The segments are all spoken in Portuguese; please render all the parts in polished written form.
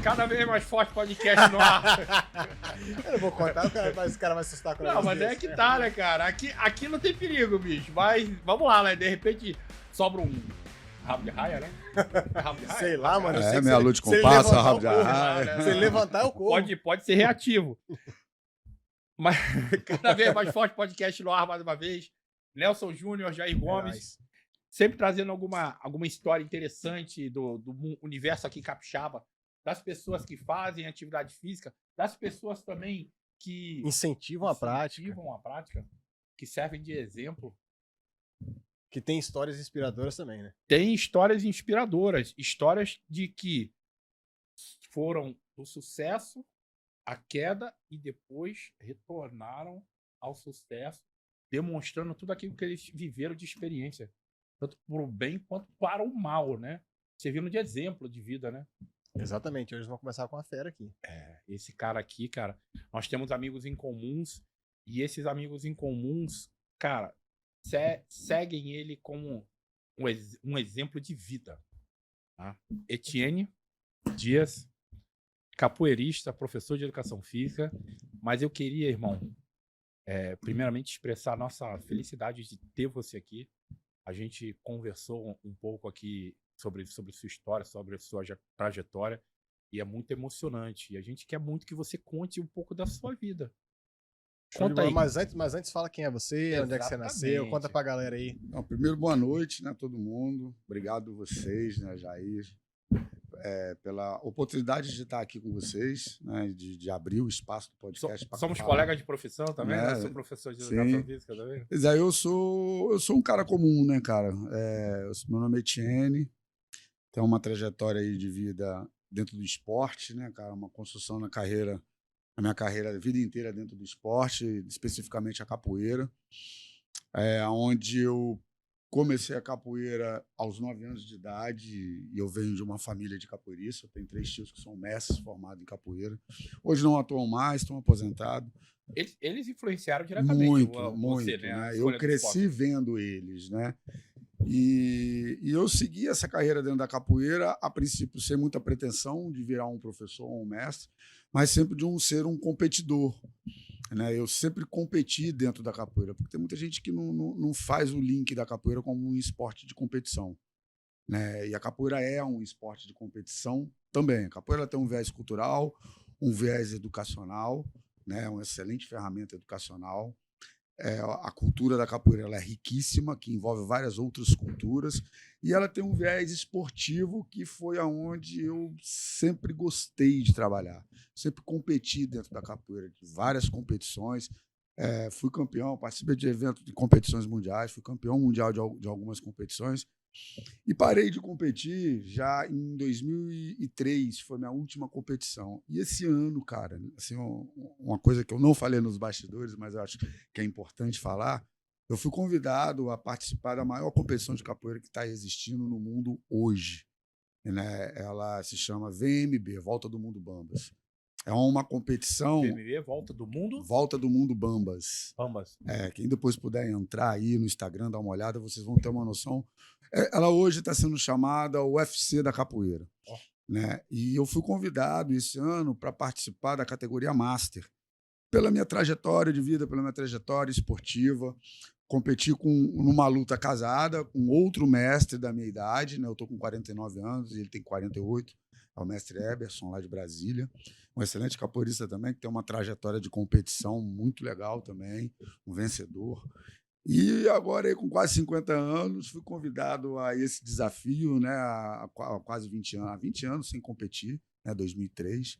Cada vez mais forte podcast no ar. Eu não vou contar, esse cara vai assustar com Não, mas é que tá, né, cara? Aqui não tem perigo, bicho. Mas vamos lá, né? De repente sobra um rabo de raia, né? Rabo de raia? Sei lá, mano. É, meia lua de compasso, rabo de raia. Se ele levantar, eu corro. Pode ser reativo. Mas cada vez mais forte podcast no ar, mais uma vez. Nelson Júnior, Jair Gomes. Sempre trazendo alguma história interessante do universo aqui capixaba. Das pessoas que fazem atividade física. Das pessoas também que incentivam a prática. Que servem de exemplo. Que tem histórias inspiradoras também, né? Tem histórias inspiradoras. Histórias de que foram do sucesso, a queda e depois retornaram ao sucesso, demonstrando tudo aquilo que eles viveram de experiência. Tanto para o bem quanto para o mal, né? Servindo de exemplo de vida, né? Exatamente. Hoje vamos começar com a fera aqui. Esse cara aqui, cara, nós temos amigos em comuns e esses amigos em comuns, cara, seguem ele como um exemplo de vida. Tá? Etienne Dias, capoeirista, professor de educação física, mas eu queria, irmão, primeiramente expressar a nossa felicidade de ter você aqui. A gente conversou um pouco aqui sobre sua história, sobre a sua trajetória, e é muito emocionante. E a gente quer muito que você conte um pouco da sua vida. Conta aí. Mas antes fala quem é você, onde é que você nasceu, conta pra galera aí. Então, primeiro, boa noite, né, todo mundo. Obrigado vocês, né, Jair, pela oportunidade de estar aqui com vocês, né, de abrir o espaço do podcast. Somos colegas de profissão também, né? Sou professor de educação física também. Mas aí eu sou um cara comum, né, cara? Meu nome é Etienne, tenho uma trajetória aí de vida dentro do esporte, né, cara? Uma construção a minha carreira a vida inteira dentro do esporte, especificamente a capoeira, onde eu comecei a capoeira aos 9 anos de idade e eu venho de uma família de capoeiristas. Eu tenho 3 tios que são mestres formados em capoeira. Hoje não atuam mais, estão aposentados. Eles influenciaram diretamente você, né? Eu cresci vendo eles, né? E eu segui essa carreira dentro da capoeira, a princípio sem muita pretensão de virar um professor ou um mestre, mas sempre de ser um competidor. Né? Eu sempre competi dentro da capoeira, porque tem muita gente que não faz o link da capoeira como um esporte de competição. Né? E a capoeira é um esporte de competição também. A capoeira tem um viés cultural, um viés educacional, né? Uma excelente ferramenta educacional. A cultura da capoeira ela é riquíssima, que envolve várias outras culturas, e ela tem um viés esportivo que foi aonde eu sempre gostei de trabalhar. Sempre competi dentro da capoeira, de várias competições. Fui campeão, participei de eventos de competições mundiais, fui campeão mundial de algumas competições, e parei de competir já em 2003, foi minha última competição. E esse ano, cara, assim, uma coisa que eu não falei nos bastidores, mas eu acho que é importante falar, eu fui convidado a participar da maior competição de capoeira que está existindo no mundo hoje. Né? Ela se chama VMB, Volta do Mundo Bambas. É uma competição... VMB, Volta do Mundo? Volta do Mundo Bambas. Bambas. Quem depois puder entrar aí no Instagram, dar uma olhada, vocês vão ter uma noção. Ela hoje está sendo chamada UFC da capoeira. Né? E eu fui convidado esse ano para participar da categoria Master. Pela minha trajetória de vida, pela minha trajetória esportiva, competi numa luta casada com outro mestre da minha idade. Né? Eu estou com 49 anos e ele tem 48. É o mestre Eberson, lá de Brasília. Um excelente capoeirista também, que tem uma trajetória de competição muito legal também, um vencedor. E agora, com quase 50 anos, fui convidado a esse desafio, né, há quase 20 anos, há 20 anos sem competir, né, 2003.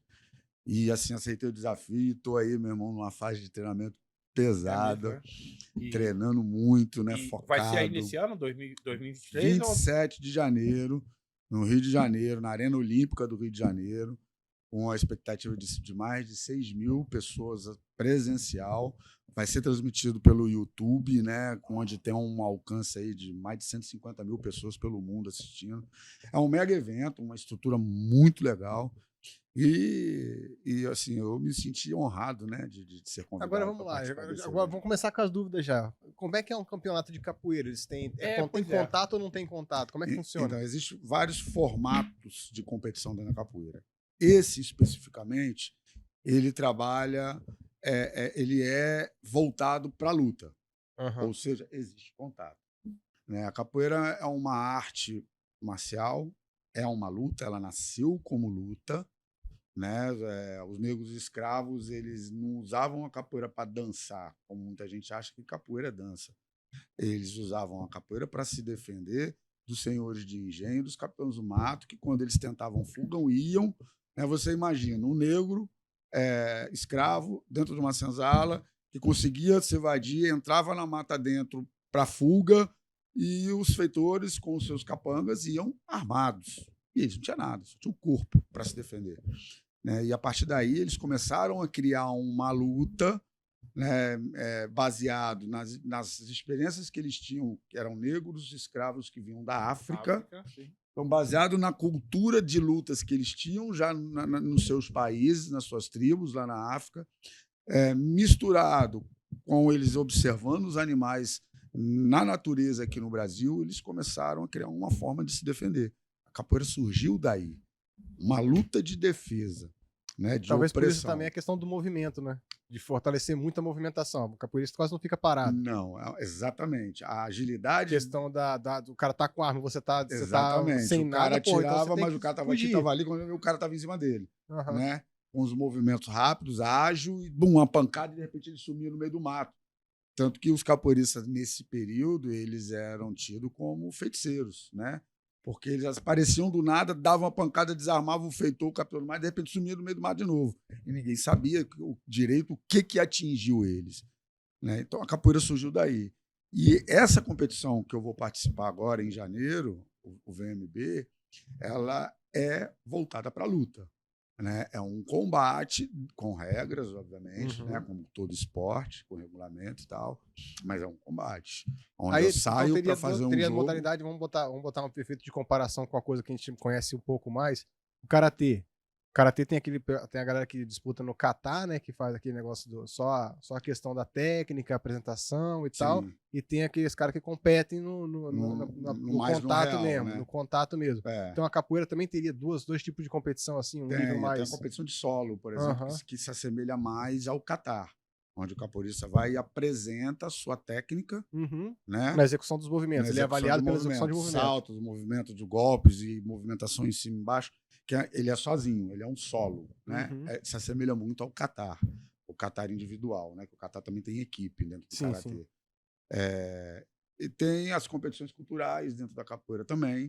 E assim, aceitei o desafio e estou aí, meu irmão, numa fase de treinamento pesada, treinando muito, né, focado. Vai ser aí nesse ano, 2023? 27 de janeiro, no Rio de Janeiro, na Arena Olímpica do Rio de Janeiro, com a expectativa de mais de 6 mil pessoas presencial. Vai ser transmitido pelo YouTube, né, onde tem um alcance aí de mais de 150 mil pessoas pelo mundo assistindo. É um mega evento, uma estrutura muito legal. E assim, eu me senti honrado, né, de ser convidado. Agora vamos lá, agora vamos começar com as dúvidas já. Como é que é um campeonato de capoeira? Eles têm contato ou não tem contato? Como é que funciona? Então, existem vários formatos de competição dentro da capoeira. esse especificamente, ele trabalha, ele é voltado para a luta, ou seja, existe contato. Né? A capoeira é uma arte marcial, é uma luta, ela nasceu como luta. Né? Os negros escravos, eles não usavam a capoeira para dançar, como muita gente acha que capoeira é dança. Eles usavam a capoeira para se defender dos senhores de engenho, dos capitães do mato, que quando eles tentavam fuga, iam. Né? Você imagina um negro escravo dentro de uma senzala que conseguia se evadir, entrava na mata dentro para fuga, e os feitores com os seus capangas iam armados. E eles não tinham nada, só tinham o corpo para se defender. Né? E a partir daí eles começaram a criar uma luta, né, baseado nas experiências que eles tinham, que eram negros escravos que vinham da África. Então, baseado na cultura de lutas que eles tinham já nos seus países, nas suas tribos lá na África, misturado com eles observando os animais na natureza aqui no Brasil, eles começaram a criar uma forma de se defender. A capoeira surgiu daí, uma luta de defesa, né, de Talvez opressão. Por isso também a questão do movimento, né? De fortalecer muito a movimentação. O capoeirista quase não fica parado. Não, exatamente. A agilidade... A questão do cara tá com arma, você tá sem o cara nada, atirava, então mas o cara estava aqui, estava ali, quando o cara estava em cima dele. Né? Com os movimentos rápidos, ágil, e bum, uma pancada, e de repente ele sumia no meio do mato. Tanto que os capoeiristas, nesse período, eles eram tidos como feiticeiros, né? Porque eles apareciam do nada, davam uma pancada, desarmavam o feitor, o capitão do mato, e de repente sumia no meio do mato de novo. E ninguém sabia direito o que atingiu eles. Né? Então a capoeira surgiu daí. E essa competição que eu vou participar agora, em janeiro, o VMB, ela é voltada para a luta. Né? É um combate com regras, obviamente, né? Como todo esporte, com regulamento e tal, mas é um combate. Onde aí, eu saio para fazer um jogo... modalidade, vamos botar um perfeito de comparação com a coisa que a gente conhece um pouco mais. O karatê. O karatê tem a galera que disputa no kata, né? Que faz aquele negócio só a questão da técnica, apresentação e tal. E tem aqueles caras que competem no contato mesmo. Né? No contato mesmo. Então a capoeira também teria dois tipos de competição, assim, nível mais... Tem a competição de solo, por exemplo, que se assemelha mais ao kata, onde o capoeirista vai e apresenta a sua técnica, né? Na execução dos movimentos. Ele é avaliado pela execução de movimentos. Saltos, movimentos de golpes e movimentação em cima e embaixo. Ele é sozinho, ele é um solo, né? Se assemelha muito ao kata, o kata individual, né? Que o kata também tem equipe dentro do karatê. E tem as competições culturais dentro da capoeira também,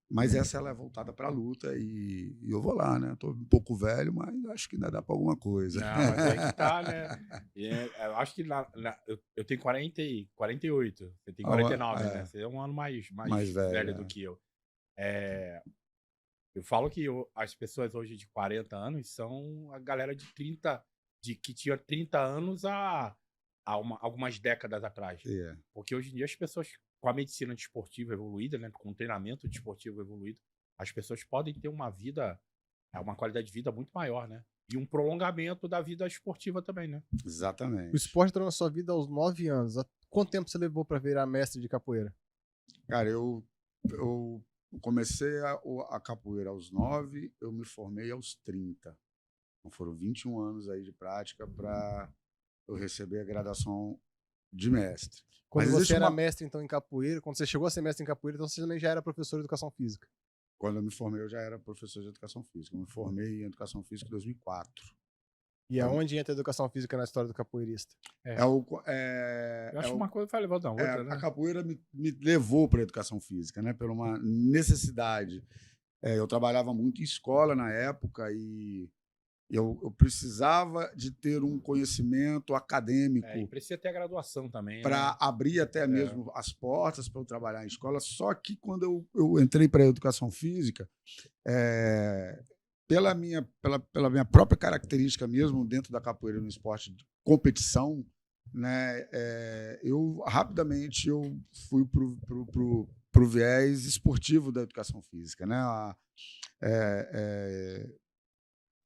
mas essa ela é voltada para a luta e eu vou lá, né? Estou um pouco velho, mas acho que ainda dá para alguma coisa. Não, mas aí que tá, né? Eu acho que eu tenho 48, você tem 49, né? Você é um ano mais velho do que eu. Eu falo que as pessoas hoje de 40 anos são a galera de 30, que tinha 30 anos há algumas décadas atrás. Porque hoje em dia as pessoas, com a medicina desportiva evoluída, né, com o treinamento desportivo evoluído, as pessoas podem ter uma qualidade de vida muito maior, né? E um prolongamento da vida esportiva também, né? Exatamente. O esporte entrou na sua vida aos 9 anos. Quanto tempo você levou para virar mestre de capoeira? Cara, eu comecei a capoeira aos 9, eu me formei aos 30. Então foram 21 anos aí de prática para eu receber a graduação de mestre. Quando você era mestre, então, em capoeira, quando você chegou a ser mestre em capoeira, então você também já era professor de educação física? Quando eu me formei, eu já era professor de educação física. Eu me formei em educação física em 2004. E aonde entra a educação física na história do capoeirista? Eu acho uma coisa vai levando a outra, né? A capoeira me levou para a educação física, né? Por uma necessidade. Eu trabalhava muito em escola na época e eu precisava de ter um conhecimento acadêmico. E precisa ter a graduação também. Para abrir até mesmo as portas para eu trabalhar em escola. Só que quando eu entrei para a educação física, pela minha própria característica mesmo dentro da capoeira no esporte de competição, né, eu rapidamente fui pro viés esportivo da educação física, né?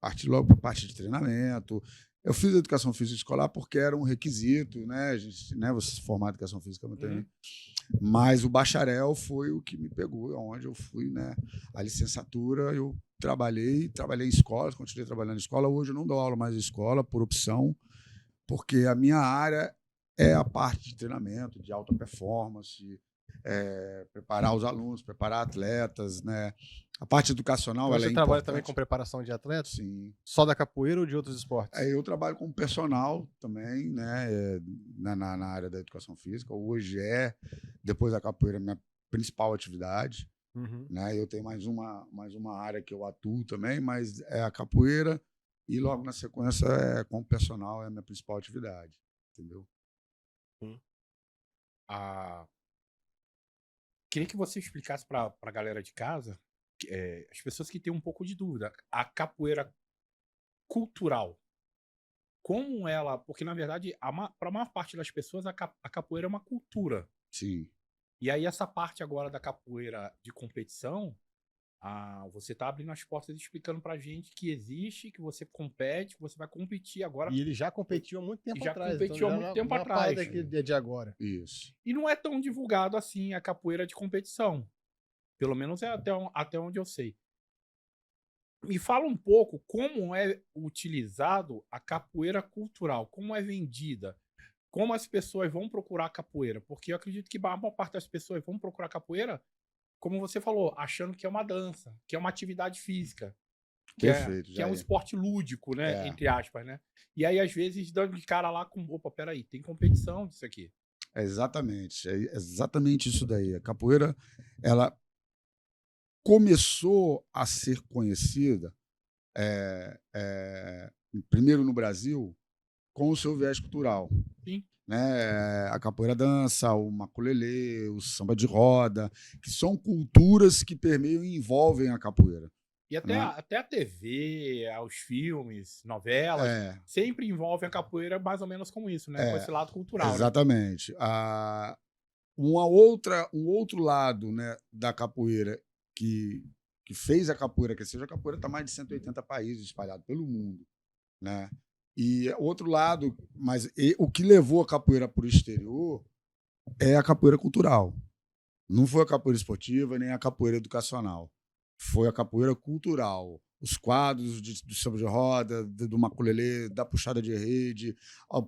Parti logo para a parte de treinamento. Eu fiz educação física escolar porque era um requisito, né? Você se formar em educação física não tem. Mas o bacharel foi o que me pegou, onde eu fui, né? A licenciatura eu trabalhei em escolas, continuei trabalhando em escola. Hoje eu não dou aula mais em escola por opção, porque a minha área é a parte de treinamento, de alta performance, preparar os alunos, preparar atletas, né? A parte educacional, Então, ela é você trabalha importante. também com preparação de atletas? Sim. Só da capoeira ou de outros esportes? Eu trabalho como personal também, né? Na área da educação física. Hoje depois da capoeira, minha principal atividade. Uhum. Né? Eu tenho mais uma área que eu atuo também, mas é a capoeira e logo na sequência, como personal, é a minha principal atividade. Entendeu? Queria que você explicasse para a galera de casa, as pessoas que têm um pouco de dúvida, a capoeira cultural, como ela, porque na verdade, para a maior parte das pessoas, a capoeira é uma cultura. Sim. E aí essa parte agora da capoeira de competição, você tá abrindo as portas e explicando pra gente que existe, que você compete, que você vai competir agora. E ele já competiu há muito tempo atrás. Competiu há muito tempo atrás. De agora. Isso. E não é tão divulgado assim a capoeira de competição. Pelo menos é até onde eu sei. Me fala um pouco como é utilizado a capoeira cultural, como é vendida, como as pessoas vão procurar capoeira. Porque eu acredito que a maior parte das pessoas vão procurar capoeira, como você falou, achando que é uma dança, que é uma atividade física. Perfeito. Que é um esporte lúdico, né? Entre aspas, né? E aí, às vezes, dando de cara lá com, opa, peraí, tem competição disso aqui. É exatamente isso daí. A capoeira, ela começou a ser conhecida, primeiro no Brasil, com o seu viés cultural. Sim. Né? A capoeira dança, o maculelê, o samba de roda, que são culturas que permeiam e envolvem a capoeira. E até a TV, os filmes, novelas, sempre envolvem a capoeira mais ou menos como isso, né? Com esse lado cultural. Exatamente. Né? Um outro lado, né, da capoeira que fez a capoeira crescer, a capoeira está em mais de 180 países espalhados pelo mundo. Né? E outro lado, o que levou a capoeira para o exterior é a capoeira cultural. Não foi a capoeira esportiva nem a capoeira educacional. Foi a capoeira cultural. Os quadros do samba de roda, do maculelê, da puxada de rede,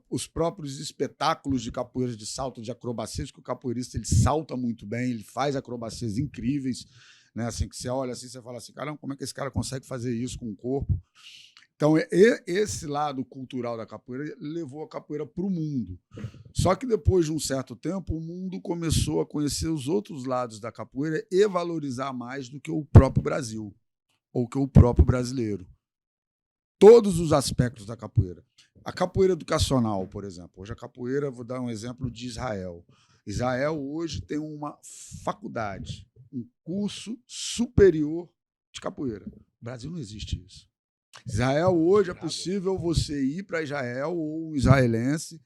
os próprios espetáculos de capoeira de salto, de acrobacias, que o capoeirista ele salta muito bem, ele faz acrobacias incríveis. Né? Assim, que você olha assim, você fala assim, caramba, como é que esse cara consegue fazer isso com o corpo? Então, esse lado cultural da capoeira levou a capoeira para o mundo. Só que depois de um certo tempo, o mundo começou a conhecer os outros lados da capoeira e valorizar mais do que o próprio Brasil, ou que o próprio brasileiro. Todos os aspectos da capoeira. A capoeira educacional, por exemplo. Hoje a capoeira, vou dar um exemplo de Israel. Israel hoje tem uma faculdade, um curso superior de capoeira. No Brasil não existe isso. Israel, hoje é possível você ir para Israel ou um israelense,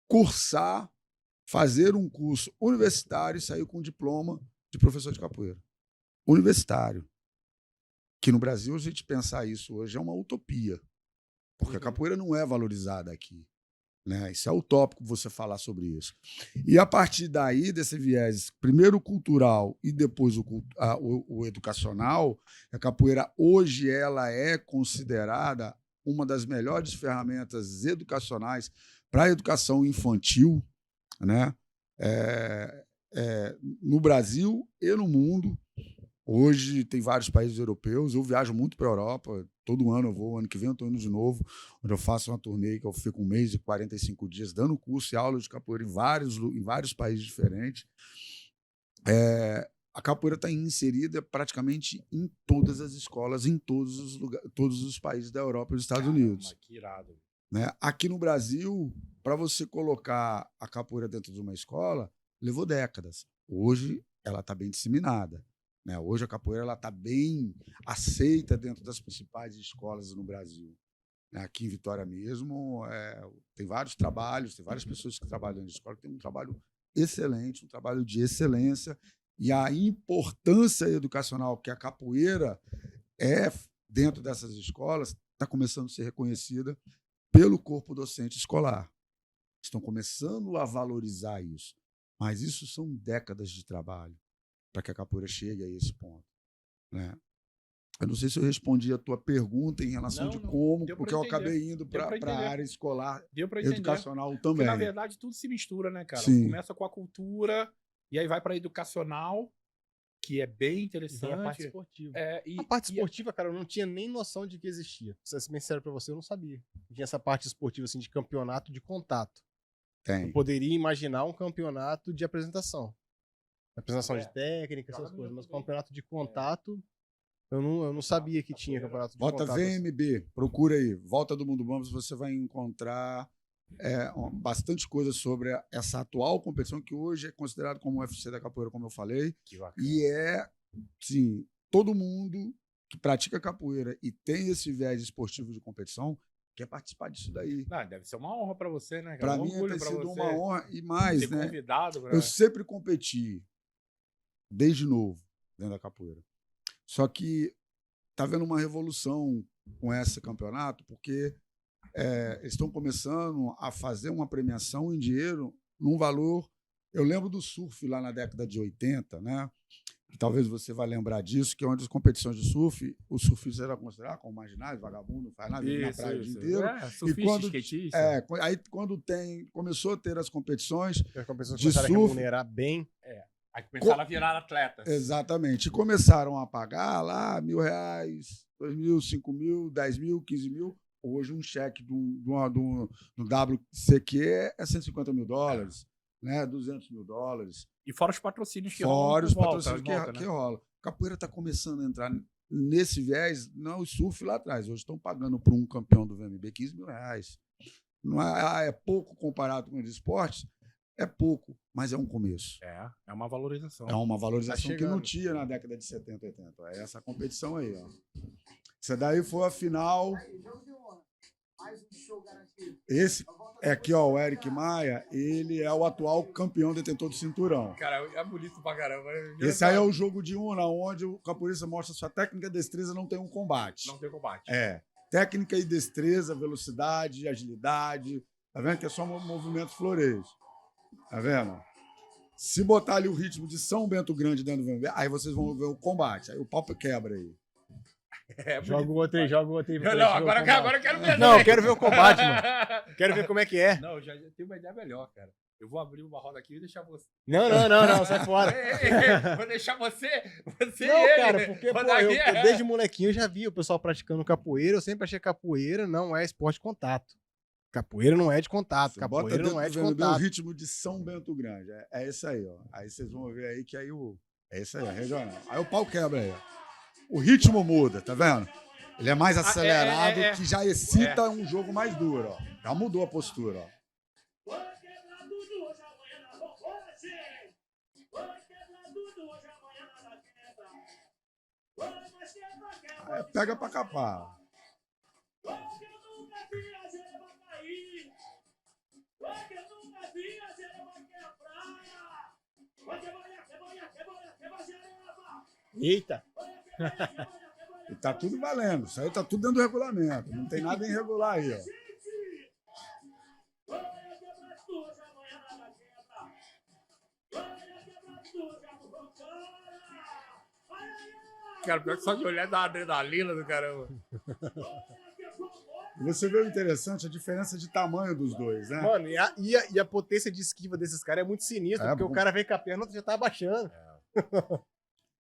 cursar, fazer um curso universitário e sair com um diploma de professor de capoeira. Universitário. Que no Brasil, a gente pensar isso hoje é uma utopia, porque a capoeira não é valorizada aqui. Né? Isso é utópico você falar sobre isso. E a partir daí, desse viés, primeiro o cultural e depois o educacional, a capoeira hoje ela é considerada uma das melhores ferramentas educacionais para a educação infantil, né? No Brasil e no mundo. Hoje tem vários países europeus, eu viajo muito para a Europa, todo ano eu vou, ano que vem eu estou indo de novo, onde eu faço uma turnê que eu fico um mês e 45 dias dando curso e aula de capoeira em vários países diferentes. A capoeira está inserida praticamente em todas as escolas, em todos os países da Europa e dos Estados Unidos. Que irado. Né? Aqui no Brasil, para você colocar a capoeira dentro de uma escola, levou décadas. Hoje ela está bem disseminada. Né? Hoje a capoeira está bem aceita dentro das principais escolas no Brasil. Aqui em Vitória mesmo, tem vários trabalhos, tem várias pessoas que trabalham na escola que têm um trabalho excelente, um trabalho de excelência, e a importância educacional que a capoeira é dentro dessas escolas está começando a ser reconhecida pelo corpo docente escolar. Estão começando a valorizar isso. Mas isso são décadas de trabalho para que a capoeira chegue a esse ponto. Né? Eu não sei se eu respondi a tua pergunta em relação de como, porque eu acabei indo para a área escolar, educacional também. Porque, na verdade, tudo se mistura, né, cara? Sim. Começa com a cultura, e aí vai para educacional, que é bem interessante. Tem a parte esportiva. A parte esportiva, cara, eu não tinha nem noção de que existia. Pra ser bem sério pra você, eu não sabia. Tinha essa parte esportiva, assim, de campeonato de contato. Tem. Eu poderia imaginar um campeonato de apresentação. Apresentação de técnica, essas coisas. Mas campeonato de contato, eu não sabia que tinha campeonato de contato. Bota VMB, procura aí. Volta do Mundo Bambas, você vai encontrar bastante coisa sobre essa atual competição, que hoje é considerado como o UFC da capoeira, como eu falei. Que bacana. E sim, todo mundo que pratica capoeira e tem esse viés esportivo de competição quer participar disso daí. Deve ser uma honra para você, né? Para mim tem sido uma honra e mais, ser né? Convidado pra... Eu sempre competi, desde novo, dentro da capoeira. Só que tá vendo uma revolução com esse campeonato, porque eles estão começando a fazer uma premiação em dinheiro num valor... Eu lembro do surf lá na década de 80, né? Talvez você vá lembrar disso, que é onde as competições de surf, o surfista era considerado como marginais, vagabundo, não faz nada, na praia o dia inteiro. Surfista, skatista. Aí quando começou a ter as competições de surf, remunerar bem. Aí começaram a virar atletas. Exatamente. E começaram a pagar lá R$1.000, R$2.000, R$5.000, R$10.000, R$15.000. Hoje um cheque do WCQ é R$150 mil, né? $200 mil. E fora os patrocínios que rolam. Fora os patrocínios que rolam. Capoeira está começando a entrar nesse viés, não o surf lá atrás. Hoje estão pagando para um campeão do VMB R$15 mil. Não é pouco comparado com os esportes? É pouco, mas é um começo. É uma valorização. É uma valorização que não tinha na década de 70, 80. É essa competição aí, ó. Essa daí foi a final. Esse é aqui, ó, o Eric Maia, ele é o atual campeão detentor do cinturão. Cara, é bonito pra caramba. Esse aí é o jogo de una, onde o capoeirista mostra sua técnica e destreza, não tem um combate. Não tem combate. Técnica e destreza, velocidade, agilidade. Tá vendo que é só movimentos floreios. Tá vendo? Se botar ali o ritmo de São Bento Grande dentro do VMB, aí vocês vão ver o combate. Aí o pau quebra aí. Joga o outro aí. Não, agora eu quero ver. Não, eu quero ver o combate, mano. Quero ver como é que é. Não, eu já tenho uma ideia melhor, cara. Eu vou abrir uma roda aqui e deixar você. Não, sai fora. Vou deixar você não, cara, porque eu desde molequinho eu já vi o pessoal praticando capoeira. Eu sempre achei que capoeira não é esporte de contato. Capoeira não é de contato. Capoeira não é de contato. O ritmo de São Bento Grande. É esse aí, ó. Aí vocês vão ver aí que aí é esse aí, regional. Aí o pau quebra aí, ó. O ritmo muda, tá vendo? Ele é mais acelerado, que já excita um jogo mais duro, ó. Já mudou a postura, ó. Aí pega pra capar. Eita! E tá tudo valendo. Isso aí tá tudo dentro do regulamento. Não tem nada irregular aí, ó. Cara, pior que só de olhar da adrenalina do caramba. E você vê o interessante, a diferença de tamanho dos dois, né? Mano, e a potência de esquiva desses caras é muito sinistra, porque o cara vem com a perna e já tá abaixando.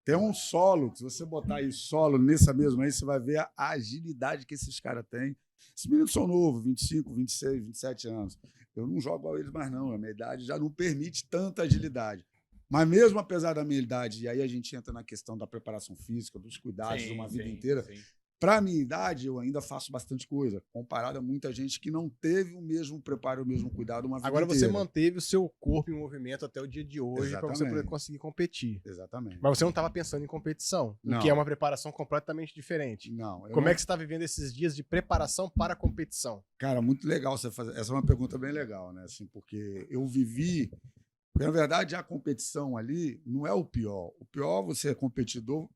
Tem um solo, se você botar aí solo nessa mesma aí, você vai ver a agilidade que esses caras têm. Esses meninos são novos, 25, 26, 27 anos. Eu não jogo igual eles mais não, a minha idade já não permite tanta agilidade. Mas mesmo apesar da minha idade, e aí a gente entra na questão da preparação física, dos cuidados de uma vida inteira, para a minha idade eu ainda faço bastante coisa, comparado a muita gente que não teve o mesmo preparo, o mesmo cuidado uma vida inteira. Agora você inteira. Manteve o seu corpo em movimento até o dia de hoje para você poder conseguir competir. Exatamente. Mas você não estava pensando em competição, o que é uma preparação completamente diferente. Não. Como é que você está vivendo esses dias de preparação para a competição? Cara, muito legal você fazer. Essa é uma pergunta bem legal, né? Assim, porque eu vivi... Porque, na verdade, a competição ali não é o pior. O pior, você é competidor,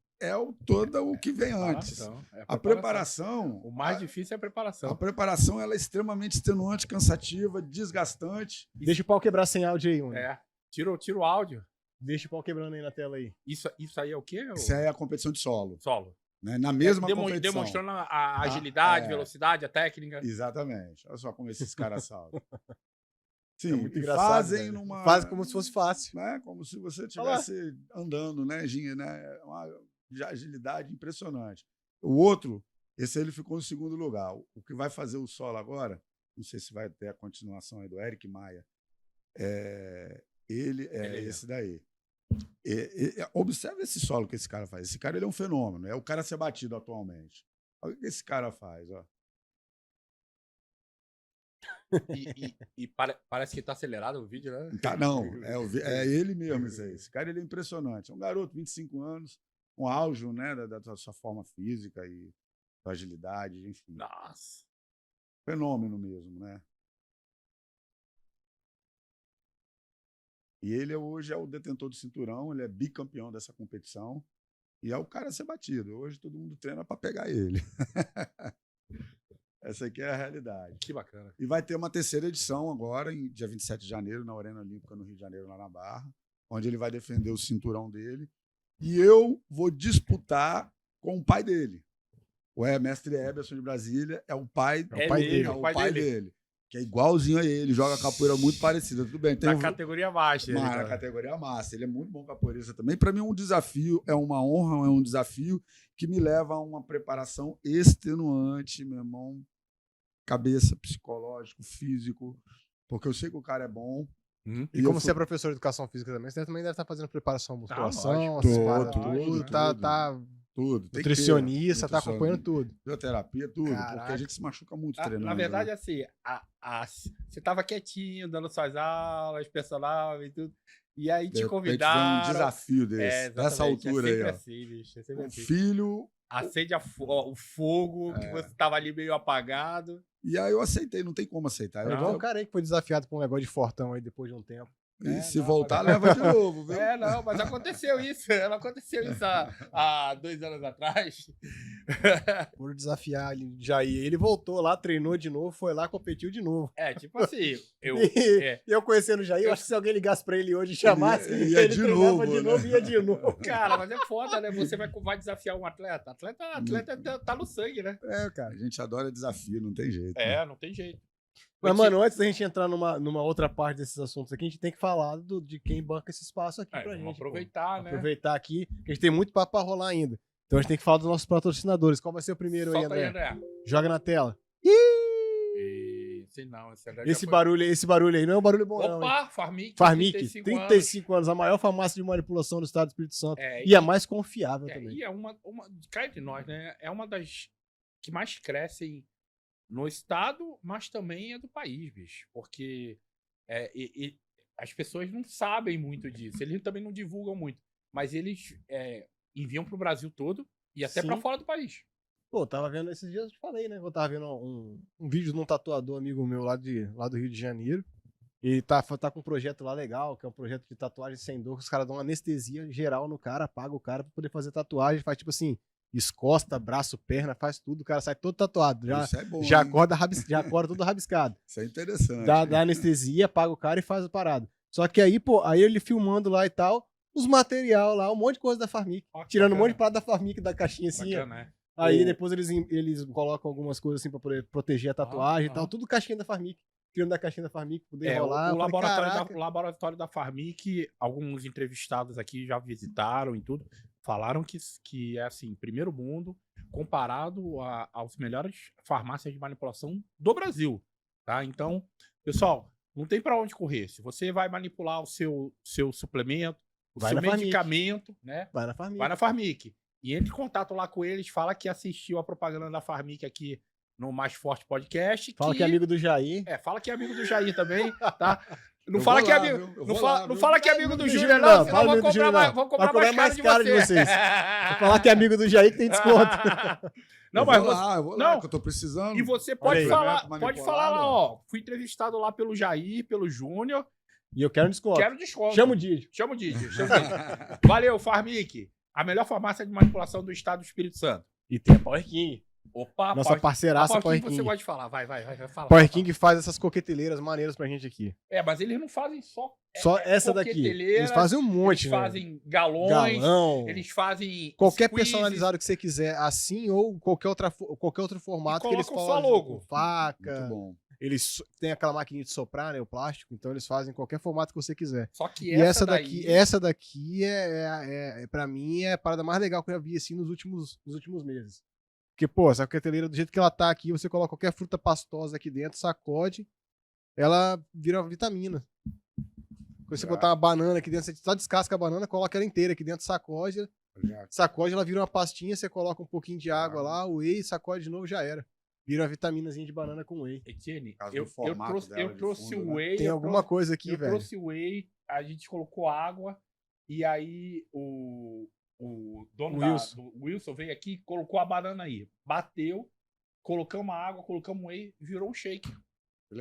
todo o que vem antes. A preparação... O mais difícil é a preparação. A preparação ela é extremamente extenuante, cansativa, desgastante. Deixa o pau quebrar sem áudio aí, mano. Tira o áudio. Deixa o pau quebrando aí na tela aí. Isso aí é o quê? Isso aí é a competição de solo. Solo. Né? Na mesma competição. Demonstrando a agilidade, velocidade, a técnica. Exatamente. Olha só como esses caras saltam. Sim, É muito engraçado, fazem né? numa... Fazem como se fosse fácil. Né? Como se você estivesse andando, né, Ginha? Né? Uma agilidade impressionante. O outro, esse aí ele ficou no segundo lugar. O que vai fazer o solo agora, não sei se vai ter a continuação aí do Eric Maia, ele é esse daí. Observe esse solo que esse cara faz. Esse cara ele é um fenômeno. É o cara a ser batido atualmente. Olha o que esse cara faz. Ó. Parece que tá acelerado o vídeo, né? Tá, não. É ele mesmo isso aí. Esse cara ele é impressionante. É um garoto, 25 anos, com auge, né, da sua forma física e sua agilidade, enfim. Nossa. Fenômeno mesmo, né? E ele hoje é o detentor do cinturão, ele é bicampeão dessa competição e é o cara a ser batido. Hoje todo mundo treina para pegar ele. Essa aqui é a realidade. Que bacana. E vai ter uma terceira edição agora, em dia 27 de janeiro, na Arena Olímpica, no Rio de Janeiro, lá na Barra, onde ele vai defender o cinturão dele. E eu vou disputar com o pai dele. O mestre Eberson de Brasília é o pai, dele. Que é igualzinho a ele, joga capoeira muito parecida. Tudo bem. Na categoria master. Na categoria master. Ele é muito bom capoeirista também. Para mim é um desafio, é uma honra, é um desafio que me leva a uma preparação extenuante, meu irmão. Cabeça, psicológico, físico. Porque eu sei que o cara é bom. E como você é professor de educação física também, você também deve estar fazendo preparação, musculação, tudo. Nutricionista, tá acompanhando tudo. Fisioterapia, tudo. Caraca. Porque a gente se machuca muito treinando. Na verdade, né? Assim, você tava quietinho, dando suas aulas, personal e tudo. E aí te convidaram. Um desafio desse, dessa altura aí. Assim, bicho, é sempre o assim. Filho... Acende o fogo, que você tava ali meio apagado. E aí eu aceitei, não tem como aceitar. É igual um cara aí que foi desafiado por um negócio de fortão aí depois de um tempo. E se voltar, leva de novo, viu? Mas aconteceu isso. Não aconteceu isso há 2 anos atrás. Por desafiar ele, Jair. Ele voltou lá, treinou de novo, foi lá, competiu de novo. Tipo assim. Eu conhecendo o Jair, eu acho que se alguém ligasse pra ele hoje e chamasse, ele ia de novo, ia de novo. Cara, mas é foda, né? Você vai desafiar um atleta. Atleta tá no sangue, né? Cara. A gente adora desafio, não tem jeito. Não tem jeito. Mas, mano, antes da gente entrar numa outra parte desses assuntos aqui, a gente tem que falar de quem banca esse espaço aqui pra gente. Vamos aproveitar, né? Aproveitar aqui, que a gente tem muito papo pra rolar ainda. Então a gente tem que falar dos nossos patrocinadores. Qual vai ser o primeiro aí, André? Joga na tela. Esse barulho aí não é um barulho bom, não. Opa, Farmic. 35 anos. A maior farmácia de manipulação do estado do Espírito Santo. E a mais confiável também. E é uma cá entre nós, né? É uma das que mais crescem no estado, mas também é do país, bicho. Porque as pessoas não sabem muito disso. Eles também não divulgam muito. Mas eles enviam pro Brasil todo e até pra fora do país. Pô, tava vendo esses dias, eu te falei, né? Eu tava vendo um vídeo de um tatuador amigo meu lá do Rio de Janeiro. Ele tá com um projeto lá legal, que é um projeto de tatuagem sem dor, que os caras dão anestesia geral no cara, paga o cara pra poder fazer tatuagem, faz tipo assim, escosta, braço, perna, faz tudo, o cara sai todo tatuado. Isso é bom, já acorda todo rabiscado. Isso é interessante. Dá anestesia, paga o cara e faz a parada. Só que aí, pô, aí ele filmando lá e tal, os material lá, um monte de coisa da Farmic. Tirando bacana. Um monte de parada da Farmic da caixinha assim. Bacana, Aí depois eles colocam algumas coisas assim pra poder proteger a tatuagem e tal. Tudo caixinha da Farmic. Tirando da caixinha da Farmic, poder rolar. O laboratório da Farmic, alguns entrevistados aqui já visitaram e tudo. Falaram que é assim, primeiro mundo, comparado aos melhores farmácias de manipulação do Brasil. Tá? Então, pessoal, não tem pra onde correr. Se você vai manipular o seu suplemento, o seu medicamento, né? Vai na Farmic. Vai na Farmic. E entre em contato lá com eles, fala que assistiu a propaganda da Farmic aqui no Mais Forte Podcast. Fala que é amigo do Jair. Fala que é amigo do Jair também, tá? Não fala que é amigo. Não fala que é amigo do Júnior, não. Senão vou cobrar mais caro de vocês. Vou falar que é amigo do Jair que tem desconto. Não, mas eu vou lá, que eu tô precisando. E você pode falar lá, ó. Fui entrevistado lá pelo Jair, pelo Júnior. E eu quero desconto. Chama o Didi. Valeu, Farmic. A melhor farmácia de manipulação do estado do Espírito Santo. E tem a Power King. Opa, Nossa parceiraça Power Power King, você King. gosta de falar. Vai, fala. Power King faz essas coqueteleiras maneiras pra gente aqui. Mas eles não fazem só Essa daqui. Eles fazem um monte, eles né? fazem galões, Galão. eles fazem qualquer squeezes, personalizado que você quiser, assim ou qualquer outro formato que eles colocam fazem. só logo. Faca. Muito bom. Eles têm aquela maquininha de soprar, né? O plástico, então eles fazem qualquer formato que você quiser. Só que E essa daqui pra mim, é a parada mais legal que eu já vi assim nos últimos meses. Porque, pô, essa coqueteleira, do jeito que ela tá aqui, você coloca qualquer fruta pastosa aqui dentro, sacode, ela vira uma vitamina. Quando você botar uma banana aqui dentro, você só descasca a banana, coloca ela inteira aqui dentro, sacode, ela vira uma pastinha, você coloca um pouquinho de água lá, whey, sacode de novo, já era. Vira uma vitaminazinha de banana com whey. Etienne, Caso eu do formato dela trouxe de fundo, o whey. Tem alguma coisa aqui, eu velho. trouxe o whey, a gente colocou água, e aí o dono do Wilson veio aqui, colocou a banana aí, bateu, colocamos a água, colocamos o whey, virou um shake.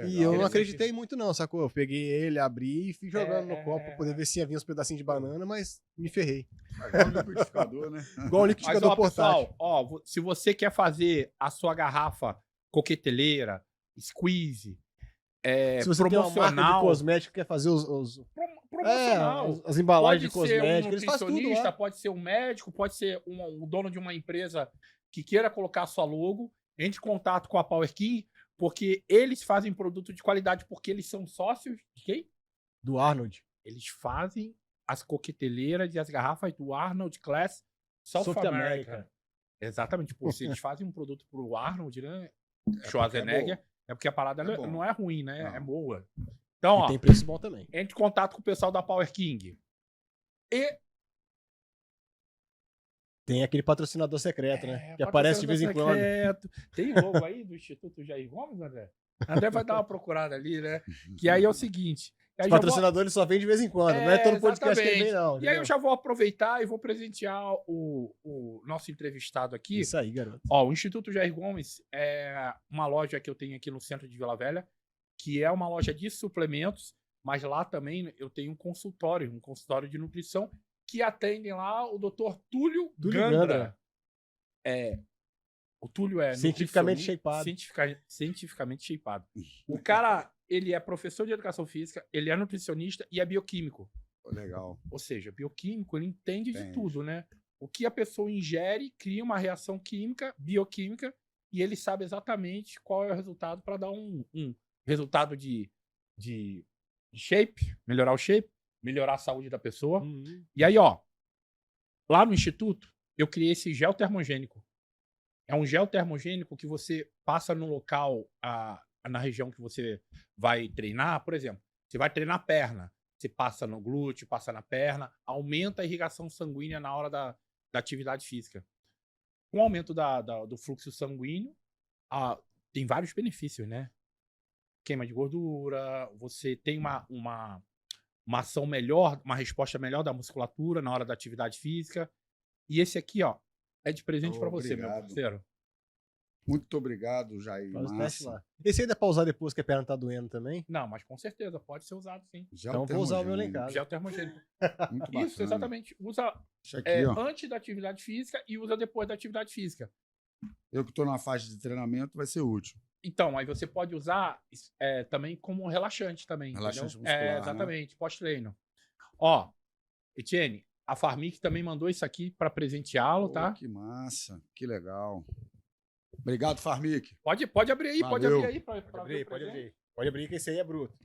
E eu não acreditei muito não, sacou? Eu peguei ele, abri e fui jogando no copo pra poder ver se havia uns pedacinhos de banana, mas me ferrei. Igual o liquidificador, né? Igual o liquidificador portátil. Pessoal, se você quer fazer a sua garrafa coqueteleira, squeeze, se você tem uma marca de cosmético, quer fazer promocional, as embalagens de pode ser cosmético, um eles fazem tudo nutricionista, lá. pode ser um médico, pode ser o dono de uma empresa que queira colocar a sua logo, entre em contato com a Power King, porque eles fazem produto de qualidade, porque eles são sócios de quem? Do Arnold. Eles fazem as coqueteleiras e as garrafas do Arnold Class South America. Exatamente. Pô, se eles fazem um produto pro Arnold, né? Schwarzenegger, é porque a parada não é ruim, né? Não. É boa. Então, ó, tem preço bom também. entre em contato com o pessoal da Power King. E tem aquele patrocinador secreto, né? Que aparece de vez em quando. Tem logo aí do Instituto Jair Gomes, André? André vai dar uma procurada ali, né? Que aí é o seguinte. Os patrocinadores só vêm de vez em quando, não é todo podcast que vem, não. E aí eu já vou aproveitar e vou presentear o nosso entrevistado aqui. Isso aí, garoto. Ó, o Instituto Jair Gomes é uma loja que eu tenho aqui no centro de Vila Velha, que é uma loja de suplementos, mas lá também eu tenho um consultório de nutrição, que atendem lá o Dr. Túlio Gandra. O Túlio é cientificamente shapeado. Cientificamente shapeado. O cara, ele é professor de educação física, ele é nutricionista e é bioquímico. Legal. Ou seja, bioquímico, ele entende de tudo, né? O que a pessoa ingere cria uma reação química, bioquímica, e ele sabe exatamente qual é o resultado para dar um resultado de shape, melhorar o shape, melhorar a saúde da pessoa. E aí, ó, lá no Instituto, eu criei esse gel termogênico. É um gel termogênico que você passa no local, na região que você vai treinar. Por exemplo, você vai treinar perna, você passa no glúteo, passa na perna, aumenta a irrigação sanguínea na hora da atividade física. Com o aumento do fluxo sanguíneo, tem vários benefícios, né? Queima de gordura, você tem uma ação melhor, uma resposta melhor da musculatura na hora da atividade física. E esse aqui, ó, é de presente para você, meu parceiro. Muito obrigado, Jair. Faz o teste lá. Esse aí dá pra usar depois que a perna tá doendo também? Não, mas com certeza, pode ser usado sim. Então vou usar o meu lá em casa. Gel termogênico. Muito bacana. Isso, exatamente. Usa aqui, antes da atividade física e usa depois da atividade física. Eu que estou na faixa de treinamento, vai ser útil. Então, aí você pode usar também como relaxante também. Relaxante entendeu? muscular, exatamente, pós-treino. Ó, Etienne, a Farmic também mandou isso aqui para presenteá-lo, tá? Que massa, que legal. Obrigado, Farmic. Pode abrir aí, Valeu. pode abrir aí. Pode abrir que esse aí é bruto.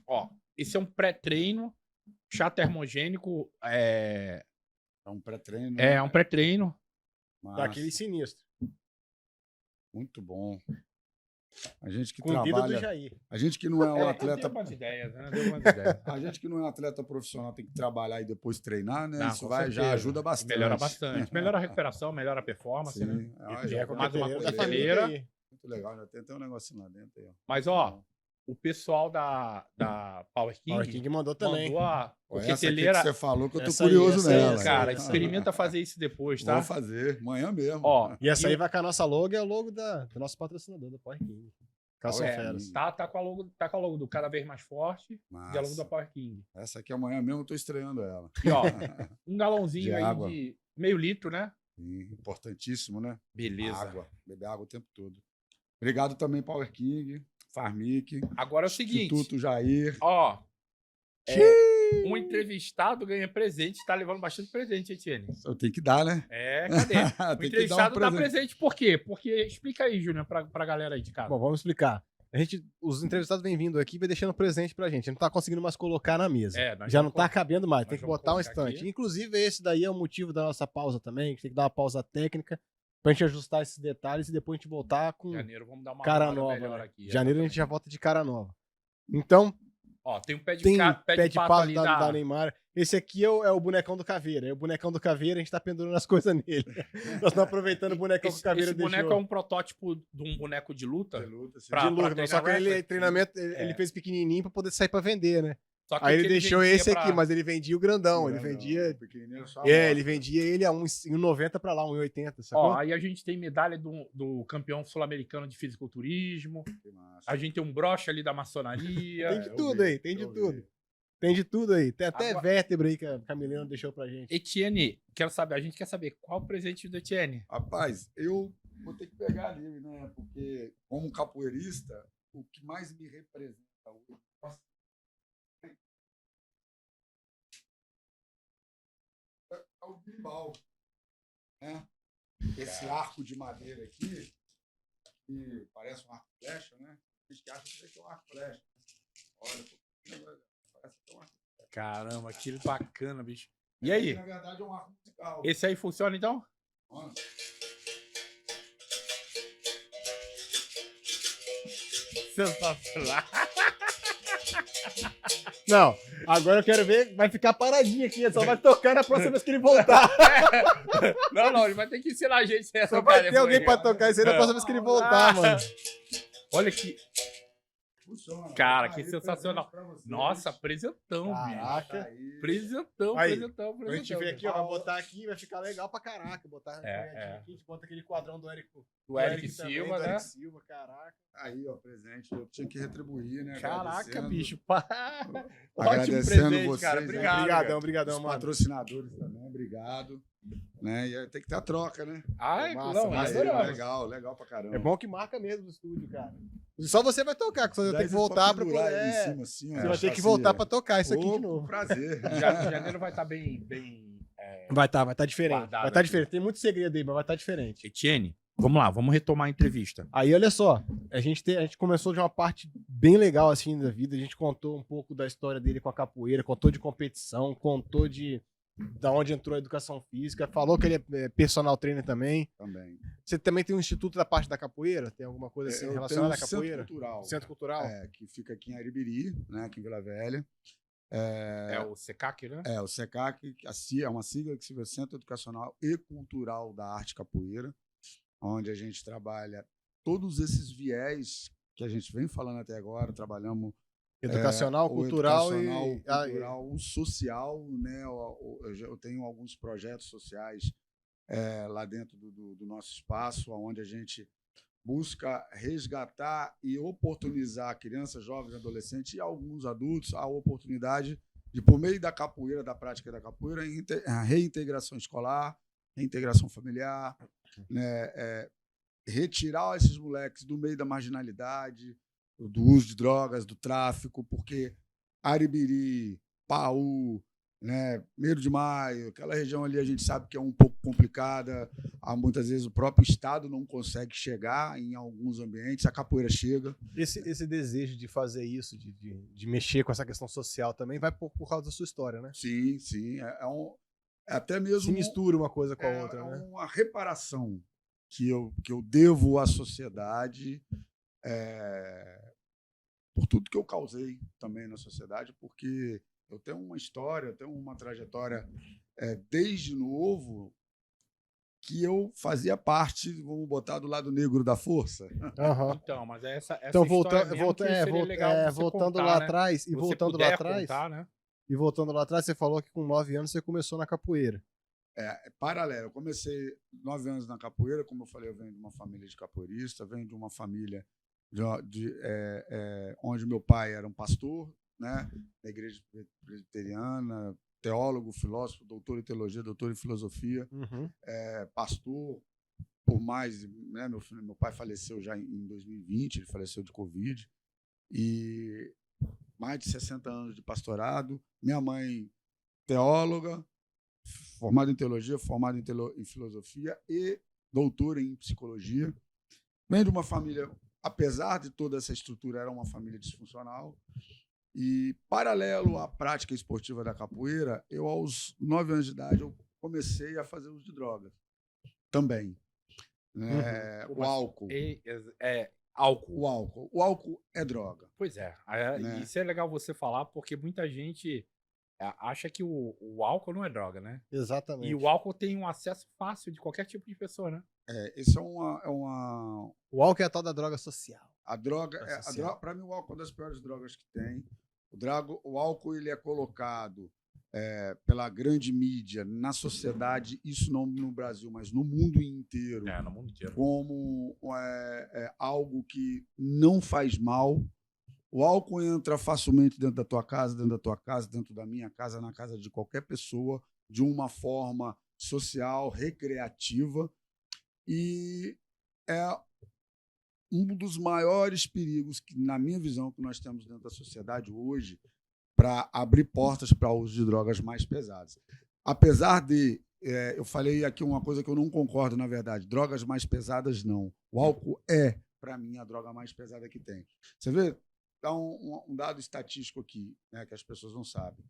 Ó, esse é um pré-treino, chá termogênico. É um pré-treino. É um pré-treino. Daquele sinistro. Muito bom. A gente que com trabalha. o dedo do Jair. A gente que não é um atleta. Deu umas ideias, né? Deu umas ideias. A gente que não é um atleta profissional tem que trabalhar e depois treinar, né? Não, isso já ajuda bastante. Melhora bastante. Melhora a recuperação, melhora a performance, né? Já mais uma coqueteleira. Muito legal, já tem até um negocinho lá dentro aí, ó. Mas, ó, o pessoal da Power King mandou também. Essa aqui coqueteleira. que você falou que eu tô curioso nela. Cara, experimenta fazer isso depois, tá? Vou fazer, amanhã mesmo. Ó, e essa aí vai com a nossa logo, é o logo do nosso patrocinador, da Power King. Feras. Tá com a logo do Cada Vez Mais Forte e a logo da Power King. Essa aqui amanhã mesmo eu tô estreando ela. E ó, um galãozinho de aí água. de meio litro, né? Importantíssimo, né? Beleza. Água. Beber água o tempo todo. Obrigado também, Power King, Farmic. Agora é o seguinte. Instituto Jair. Ó, um entrevistado ganha presente, tá levando bastante presente, Etienne. Eu tenho que dar, né? Cadê? O entrevistado dá presente por quê? Porque, explica aí, Júnior, pra galera aí de casa. Bom, vamos explicar. Os entrevistados vêm vindo aqui e vai deixando presente pra gente. A gente não tá conseguindo mais colocar na mesa. Já não tá cabendo mais, tem que botar um estante. Aqui. Inclusive, esse daí é o motivo da nossa pausa também. A gente tem que dar uma pausa técnica pra gente ajustar esses detalhes e depois a gente voltar com Janeiro, vamos dar uma cara nova. melhor aqui. Janeiro a gente já volta de cara nova. Então, ó, tem um pé de pato ali da Neymar. Esse aqui é o bonecão do Caveira. É o bonecão do Caveira, a gente tá pendurando as coisas nele. Nós estamos aproveitando o bonecão que o Caveira deixou. Esse boneco é um protótipo de um boneco de luta? De luta, sim. De luta, só que ele treinamento, ele fez pequenininho pra poder sair pra vender, né? Aí ele deixou esse aqui, mas ele vendia o grandão. Ele vendia. Ele vendia ele a 1,90 pra lá, 1,80. Ó, aí a gente tem medalha do campeão sul-americano de fisiculturismo. A gente tem um broche ali da maçonaria. Tem de tudo aí, tem de tudo. Tem de tudo aí. Tem até vértebra aí que a Milena deixou pra gente. Etienne, a gente quer saber qual o presente do Etienne. Rapaz, eu vou ter que pegar ali, né? Porque, como capoeirista, o que mais me representa hoje é o bimbal, né? Esse arco de madeira aqui, que parece um arco flecha, né? A gente acha que é um arco flecha. Olha, parece que é um arco flecha. Caramba, que bacana, bicho. E aí? Na verdade é um arco musical. Esse aí funciona então? Sensacional. Não, agora eu quero ver, vai ficar paradinho aqui, só vai tocar na próxima vez que ele voltar. Não, ele vai ter que ensinar a gente essa. Só vai ter alguém pra tocar isso aí na próxima vez que ele voltar, mano. Olha que... Funciona. Cara, que sensacional. Nossa, presentão, caraca. bicho. Presentão. A gente vem aqui, ó, vai botar aqui, vai ficar legal pra caraca. Botar aqui, a gente bota aquele quadrão do Eric Silva, também, né? Do Eric Silva, caraca. Aí, ó, presente. Eu tinha que retribuir, né? Caraca, bicho. Ótimo presente, vocês, cara. Obrigado. Obrigadão, os mano. patrocinadores também, obrigado. Né? E tem que ter a troca, né? Legal pra caramba. É bom que marca mesmo o estúdio, cara. Só você vai tocar, que você vai ter que voltar pra poder. Em cima, assim, você vai ter que voltar pra tocar isso aqui de novo. Prazer. Janeiro vai estar bem vai estar diferente. Guardado vai estar diferente. Tem muito segredo aí, mas vai estar diferente. Etienne, vamos lá, vamos retomar a entrevista. Aí, olha só, a gente começou de uma parte bem legal assim da vida. A gente contou um pouco da história dele com a capoeira, contou de competição, contou da onde entrou a educação física, falou que ele é personal trainer também. Você também tem um instituto da parte da capoeira? Tem alguma coisa assim relacionada à capoeira? Centro Cultural. Que fica aqui em Aribiri, né, aqui em Vila Velha. É o SECAC, né? É, o SECAC, é uma sigla que significa Centro Educacional e Cultural da Arte Capoeira, onde a gente trabalha todos esses viés que a gente vem falando até agora, trabalhamos educacional, cultural o social, né? Eu tenho alguns projetos sociais lá dentro do nosso espaço, onde a gente busca resgatar e oportunizar crianças, jovens, adolescentes e alguns adultos a oportunidade de, por meio da capoeira, da prática da capoeira, a reintegração escolar, reintegração familiar, né? Retirar esses moleques do meio da marginalidade, do uso de drogas, do tráfico, porque Aribiri, Paú, né, 1º de Maio, aquela região ali a gente sabe que é um pouco complicada, muitas vezes o próprio Estado não consegue chegar em alguns ambientes, a capoeira chega. Esse desejo de fazer isso, de mexer com essa questão social também vai por causa da sua história, né? Sim. Até mesmo... Se mistura uma coisa com a outra, né? É uma reparação que eu devo à sociedade, por tudo que eu causei também na sociedade, porque eu tenho uma história, eu tenho uma trajetória desde novo que eu fazia parte, vamos botar, do lado negro da força. Uhum. Então, mas essa então, voltando lá né? atrás, e voltando lá atrás, contar, né? E voltando lá atrás, você falou que com 9 anos você começou na capoeira. Paralelo. Eu comecei 9 anos na capoeira, como eu falei, eu venho de uma família de capoeirista, venho de uma família onde meu pai era um pastor, né, na igreja presbiteriana, teólogo, filósofo, doutor em teologia, doutor em filosofia, Uhum. pastor por mais, né, meu pai faleceu já em 2020, ele faleceu de Covid, e mais de 60 anos de pastorado. Minha mãe, teóloga, formada em teologia, formada em filosofia e doutora em psicologia. Vem de uma família, apesar de toda essa estrutura, era uma família disfuncional. E, paralelo à prática esportiva da capoeira, eu, aos 9 anos de idade, eu comecei a fazer uso de drogas também. Né? O álcool. Álcool. O álcool é droga. Pois é. Né? Isso é legal você falar, porque muita gente acha que o álcool não é droga, né? Exatamente. E o álcool tem um acesso fácil de qualquer tipo de pessoa, né? Isso é uma... O álcool é a tal da droga social. A droga, para mim, o álcool é uma das piores drogas que tem. O álcool ele é colocado pela grande mídia na sociedade, isso não no Brasil, mas no mundo inteiro, No mundo inteiro, como algo que não faz mal. O álcool entra facilmente dentro da tua casa, dentro da minha casa, na casa de qualquer pessoa, de uma forma social, recreativa, e é um dos maiores perigos que, na minha visão, que nós temos dentro da sociedade hoje, para abrir portas para o uso de drogas mais pesadas. Apesar de, eu falei aqui uma coisa que eu não concordo, na verdade, drogas mais pesadas não. O álcool é, para mim, a droga mais pesada que tem. Você vê, dá um dado estatístico aqui, né, que as pessoas não sabem.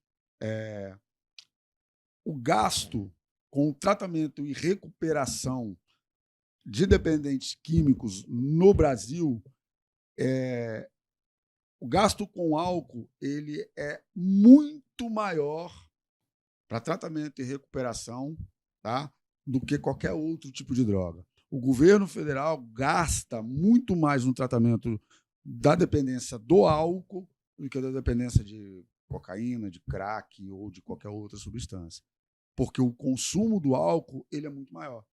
O gasto com tratamento e recuperação de dependentes químicos no Brasil, o gasto com álcool ele é muito maior para tratamento e recuperação, tá, do que qualquer outro tipo de droga. O governo federal gasta muito mais no tratamento da dependência do álcool do que da dependência de cocaína, de crack ou de qualquer outra substância. Porque o consumo do álcool ele é muito maior.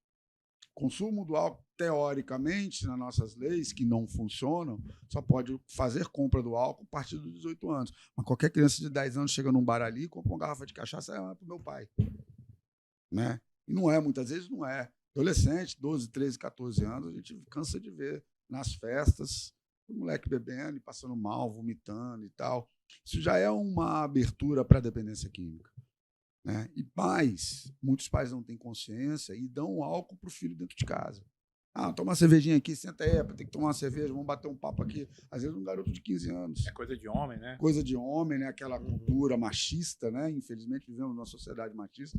O consumo do álcool, teoricamente, nas nossas leis, que não funcionam, só pode fazer compra do álcool a partir dos 18 anos. Mas qualquer criança de 10 anos chega num bar ali e compra uma garrafa de cachaça, é para o meu pai. Né? E não é, muitas vezes não é. Adolescente, 12, 13, 14 anos, a gente cansa de ver nas festas o moleque bebendo e passando mal, vomitando e tal. Isso já é uma abertura para a dependência química. Né? E pais, muitos pais não têm consciência e dão álcool para o filho dentro de casa. Toma uma cervejinha aqui, senta aí, tem que tomar uma cerveja, vamos bater um papo aqui. Às vezes um garoto de 15 anos. É coisa de homem, né? Coisa de homem, né? Aquela cultura machista, né? Infelizmente vivemos numa sociedade machista,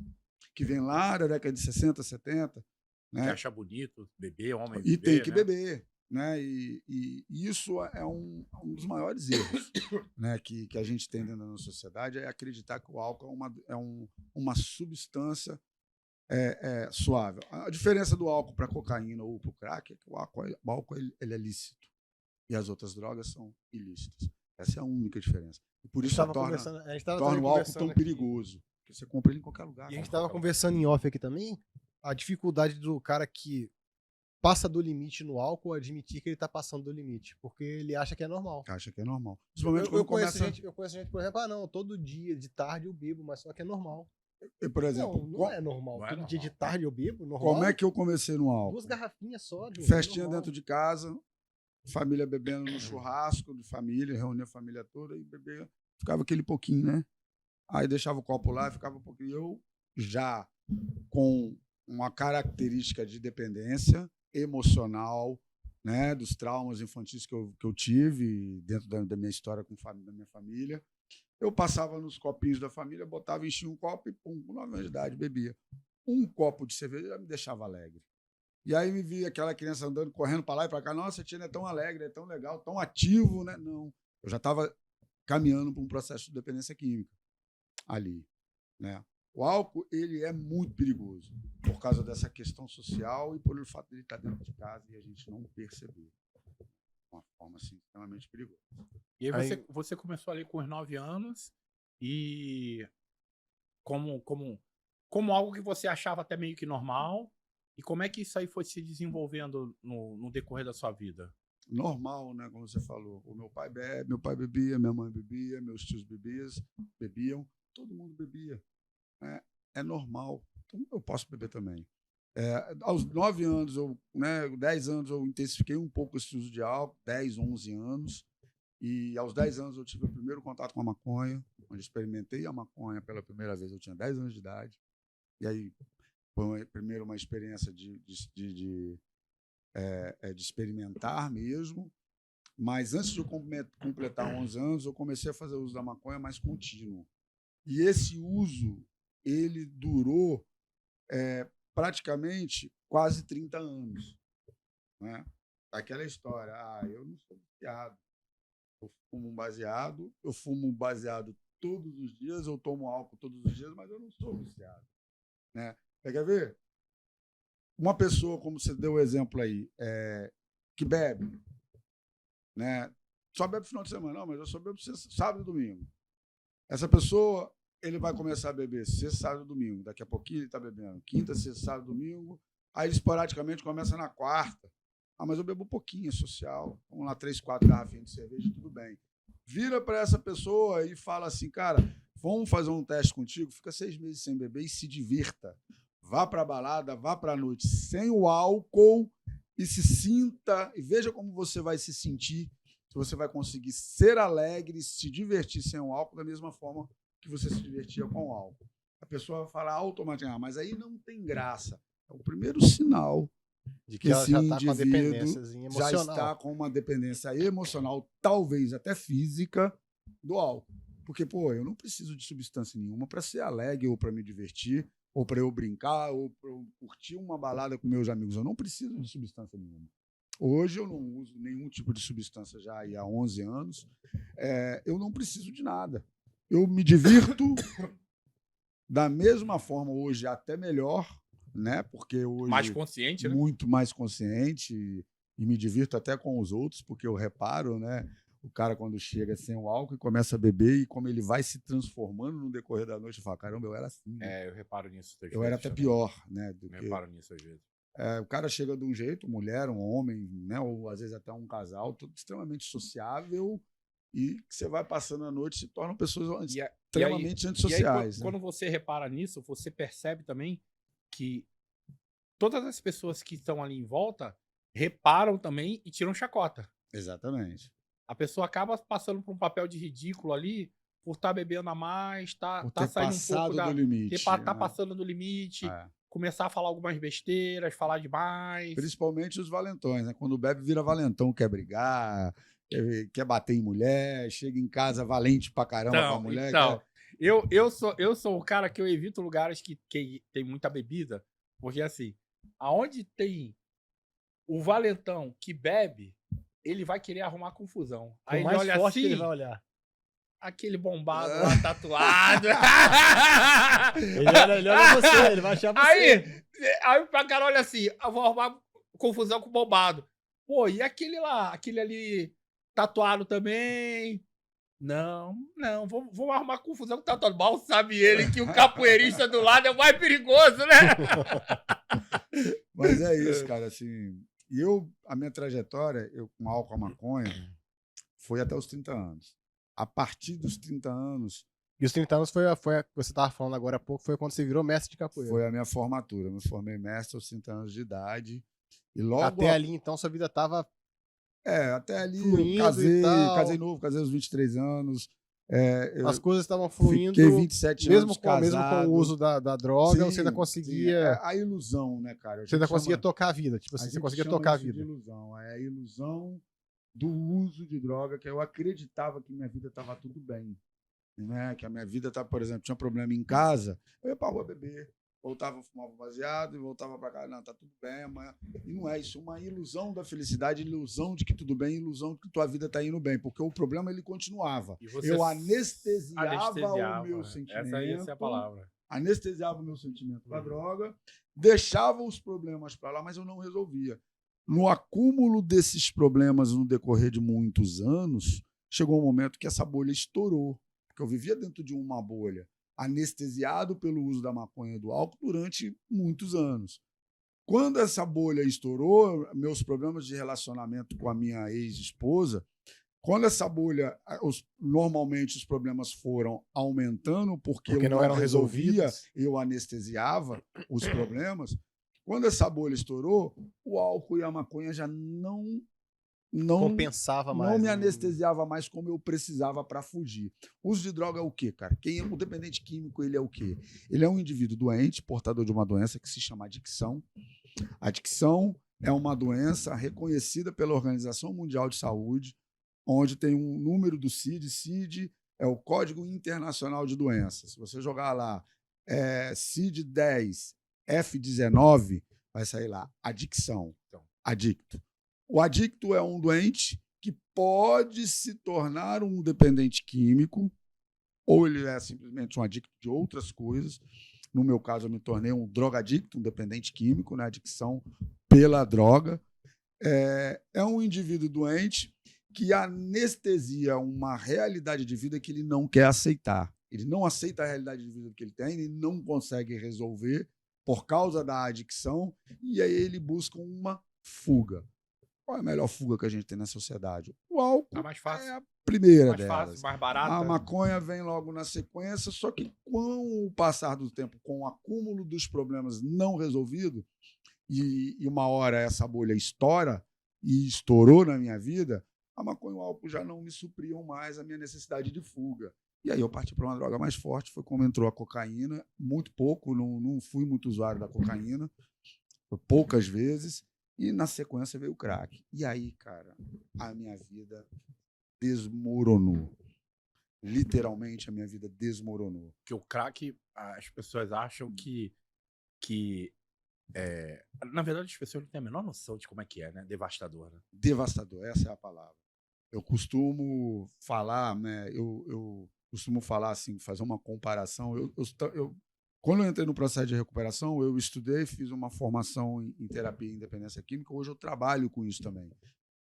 que vem lá da década de 60, 70. Né? Que acha bonito beber, homem e beber, tem que né? beber. Né? E isso é um dos maiores erros, né, que a gente tem dentro da nossa sociedade, é acreditar que o álcool é uma substância suave. A diferença do álcool para a cocaína ou para o crack é que o álcool ele é lícito e as outras drogas são ilícitas. Essa é a única diferença. E por isso torna o álcool tão perigoso, porque você compra ele em qualquer lugar. E a gente estava conversando em off aqui também, a dificuldade do cara que passa do limite no álcool admitir que ele está passando do limite, porque ele acha que é normal. Acha que é normal. Eu conheço gente, por exemplo, não, todo dia de tarde eu bebo, mas só que é normal. Por exemplo, não é normal. Todo dia de tarde eu bebo, normal. Como é que eu comecei no álcool? 2 garrafinhas só. Festinha dentro de casa, família bebendo no churrasco de família, reunia a família toda e bebia. Ficava aquele pouquinho, né? Aí deixava o copo lá, ficava um pouquinho. Eu já com uma característica de dependência emocional, né, dos traumas infantis que eu tive dentro da minha história da minha família. Eu passava nos copinhos da família, botava, enchia um copo e, pum, com 9 anos de idade, bebia. Um copo de cerveja já me deixava alegre. E aí me via aquela criança andando, correndo para lá e para cá. Nossa, tia, é tão alegre, é tão legal, tão ativo, né? Não, eu já estava caminhando para um processo de dependência química ali, né? O álcool ele é muito perigoso por causa dessa questão social e pelo fato de ele estar dentro de casa e a gente não perceber. Uma forma assim, extremamente perigosa. E aí você começou ali com os 9 anos e como algo que você achava até meio que normal. E como é que isso aí foi se desenvolvendo no decorrer da sua vida? Normal, né? Como você falou. O meu pai bebia, minha mãe bebia, meus tios bebiam, todo mundo bebia. é normal. Então, eu posso beber também. Aos 9 anos, 10 anos, eu intensifiquei um pouco esse uso de álcool, 10, 11 anos. E aos 10 anos eu tive o primeiro contato com a maconha, onde experimentei a maconha pela primeira vez. Eu tinha 10 anos de idade. E aí foi primeiro uma experiência de experimentar mesmo. Mas antes de eu completar 11 anos, eu comecei a fazer uso da maconha mais contínuo. E esse uso, ele durou praticamente quase 30 anos. Né? Aquela história, eu não sou viciado. Eu fumo um baseado todos os dias, eu tomo álcool todos os dias, mas eu não sou viciado. Né? Você quer ver? Uma pessoa, como você deu o exemplo aí, que bebe, né? Só bebe final de semana. Não, mas eu só bebo sábado e domingo. Essa pessoa, ele vai começar a beber sexta, sábado e domingo. Daqui a pouquinho ele está bebendo quinta, sexta, sábado e domingo. Aí ele esporadicamente começa na quarta. Mas eu bebo um pouquinho, é social. Vamos lá, 3, 4 garrafinhas de cerveja, tudo bem. Vira para essa pessoa e fala assim, cara, vamos fazer um teste contigo, fica 6 meses sem beber e se divirta. Vá para a balada, vá para a noite sem o álcool e se sinta, e veja como você vai se sentir, se você vai conseguir ser alegre, se divertir sem o álcool da mesma forma que você se divertia com o álcool. A pessoa vai falar automaticamente, mas aí não tem graça. É o primeiro sinal de que ela já está com uma dependência emocional. Já está com uma dependência emocional, talvez até física, do álcool. Porque, eu não preciso de substância nenhuma para ser alegre ou para me divertir, ou para eu brincar, ou para eu curtir uma balada com meus amigos. Eu não preciso de substância nenhuma. Hoje eu não uso nenhum tipo de substância já há 11 anos. Eu não preciso de nada. Eu me divirto da mesma forma hoje, até melhor, né? Porque hoje mais consciente, né? Muito mais consciente e me divirto até com os outros, porque eu reparo, né? O cara quando chega sem o álcool e começa a beber e como ele vai se transformando no decorrer da noite, eu falo, caramba, eu era assim. Né? Eu reparo nisso. Eu era até pior, né? Eu reparo nisso às vezes. O cara chega de um jeito, mulher, um homem, né? Ou às vezes até um casal, tudo extremamente sociável e você vai passando a noite se tornam pessoas extremamente antissociais. E aí, quando você repara nisso, você percebe também que todas as pessoas que estão ali em volta reparam também e tiram chacota. Exatamente. A pessoa acaba passando por um papel de ridículo ali por estar bebendo a mais, tá saindo um pouco do limite. Tá passando do limite, começar a falar algumas besteiras, falar demais. Principalmente os valentões, né? Quando bebe, vira valentão, quer brigar, quer bater em mulher, chega em casa valente pra caramba com a mulher. Então, eu sou o cara que eu evito lugares que tem muita bebida, porque assim, aonde tem o valentão que bebe, ele vai querer arrumar confusão. Aí ele olha assim, ele vai olhar. Aquele bombado lá, tatuado. ele olha você, ele vai achar você. Aí o cara olha assim, eu vou arrumar confusão com o bombado. Pô, e aquele lá, aquele ali tatuado também? Não, vamos arrumar confusão com o tatuado. Mal sabe ele que o capoeirista do lado é o mais perigoso, né? Mas é isso, cara, assim... E a minha trajetória, com álcool, a maconha, foi até os 30 anos. A partir dos 30 anos... E os 30 anos foi você estava falando agora há pouco, foi quando você virou mestre de capoeira. Foi a minha formatura. Eu me formei mestre aos 30 anos de idade. E logo até ali, então, sua vida estava... até ali eu casei novo, casei aos 23 anos. As coisas estavam fluindo. Fiquei 27 anos casado. Mesmo com o uso da droga, você ainda conseguia... Sim, a ilusão, né, cara? Você ainda conseguia tocar a vida. Tipo assim, você conseguia tocar a vida. De ilusão. É a ilusão do uso de droga, que eu acreditava que minha vida estava tudo bem. Né? Que a minha vida estava, por exemplo, tinha um problema em casa, eu ia pra rua beber. Voltava, fumava baseado e voltava para cá. Não, tá tudo bem amanhã. E não é isso. Uma ilusão da felicidade, ilusão de que tudo bem, ilusão de que tua vida tá indo bem. Porque o problema, ele continuava. Eu anestesiava o meu sentimento. Essa é a palavra. Anestesiava o meu sentimento da droga, deixava os problemas para lá, mas eu não resolvia. No acúmulo desses problemas no decorrer de muitos anos, chegou um momento que essa bolha estourou. Porque eu vivia dentro de uma bolha, anestesiado pelo uso da maconha e do álcool durante muitos anos. Quando essa bolha estourou, meus problemas de relacionamento com a minha ex-esposa Quando essa bolha, normalmente os problemas foram aumentando porque eu não eram resolvidos, eu anestesiava os problemas. Quando essa bolha estourou, o álcool e a maconha já não compensava mais. Não me anestesiava mais como eu precisava para fugir. O uso de droga é o quê, cara? Quem é o dependente químico, ele é o quê? Ele é um indivíduo doente, portador de uma doença que se chama adicção. A adicção é uma doença reconhecida pela Organização Mundial de Saúde, onde tem um número do CID. CID é o Código Internacional de Doenças. Se você jogar lá CID-10, F19, vai sair lá, adicção. Então, adicto. O adicto é um doente que pode se tornar um dependente químico, ou ele é simplesmente um adicto de outras coisas. No meu caso, eu me tornei um drogadicto, um dependente químico, né? Adicção pela droga. É um indivíduo doente que anestesia uma realidade de vida que ele não quer aceitar. Ele não aceita a realidade de vida que ele tem, ele não consegue resolver por causa da adicção, e aí ele busca uma fuga. Qual é a melhor fuga que a gente tem na sociedade? O álcool mais fácil. é a primeira mais delas. Fácil, mais barata. A maconha vem logo na sequência, só que com o passar do tempo, com o acúmulo dos problemas não resolvidos, e uma hora essa bolha estoura, e estourou na minha vida, a maconha e o álcool já não me supriam mais a minha necessidade de fuga. E aí eu parti para uma droga mais forte, foi como entrou a cocaína, muito pouco, não fui muito usuário da cocaína, poucas vezes, e na sequência veio o crack. E aí, cara, a minha vida desmoronou. Literalmente, a minha vida desmoronou. Porque o crack, as pessoas acham que na verdade, as pessoas não têm a menor noção de como é que é, né? Devastador, né? Devastador, essa é a palavra. Eu costumo falar, né? Eu costumo falar assim, fazer uma comparação. Quando eu entrei no processo de recuperação, eu estudei, fiz uma formação em terapia e independência química. Hoje eu trabalho com isso também.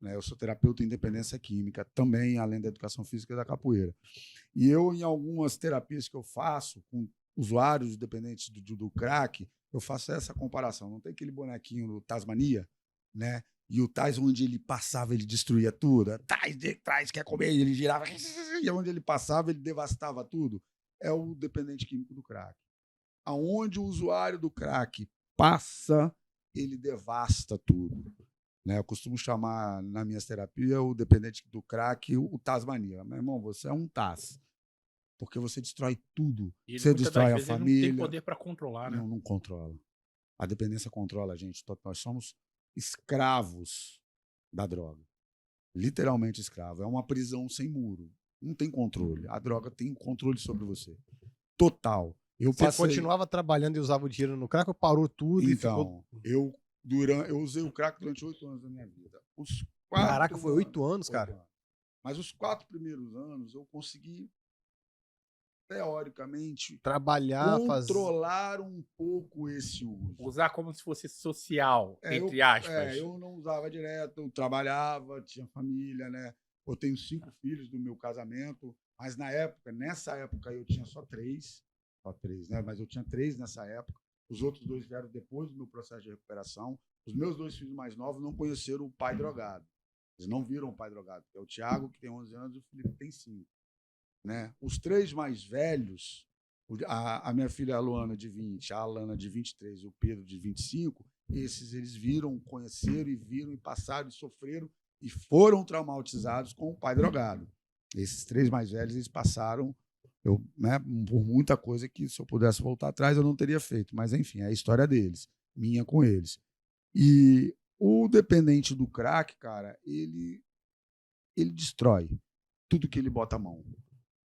Né? Eu sou terapeuta em independência química, também, além da educação física e da capoeira. E eu, em algumas terapias que eu faço com usuários dependentes do crack, eu faço essa comparação. Não tem aquele bonequinho do Tasmania, né? E o Tais, onde ele passava, ele destruía tudo. Tais quer comer, ele girava. E onde ele passava, ele devastava tudo. É o dependente químico do crack. Aonde o usuário do crack passa, ele devasta tudo. Né? Eu costumo chamar, na minha terapia, o dependente do crack o Tasmania. Meu irmão, você é um Taz. Porque você destrói tudo. E você destrói a família. Ele não tem poder para controlar, né? Não controla. A dependência controla a gente. Nós somos escravos da droga. Literalmente escravo. É uma prisão sem muro. Não tem controle. A droga tem controle sobre você. Total. Você continuava trabalhando e usava o dinheiro no crack ou parou tudo? Então, eu usei o crack durante 8 anos da minha vida. Caraca, foi 8 anos, cara? 8 anos. Mas os 4 primeiros anos eu consegui, teoricamente, controlar um pouco esse uso. Usar como se fosse social, entre aspas. Eu não usava direto, eu trabalhava, tinha família, né? Eu tenho 5 filhos do meu casamento, mas nessa época eu tinha só 3, né? Mas eu tinha 3 nessa época. Os outros 2 vieram depois do meu processo de recuperação. Os meus 2 filhos mais novos não conheceram o pai drogado. Eles não viram o pai drogado. É o Thiago, que tem 11 anos, e o Felipe, que tem 5. Né? Os 3 mais velhos, a minha filha a Luana, de 20, a Alana, de 23 e o Pedro, de 25, eles viram, conheceram e viram e passaram e sofreram e foram traumatizados com o pai drogado. Esses 3 mais velhos, eles passaram por muita coisa que, se eu pudesse voltar atrás, eu não teria feito. Mas, enfim, é a história deles, minha com eles. E o dependente do crack, cara, ele destrói tudo que ele bota a mão.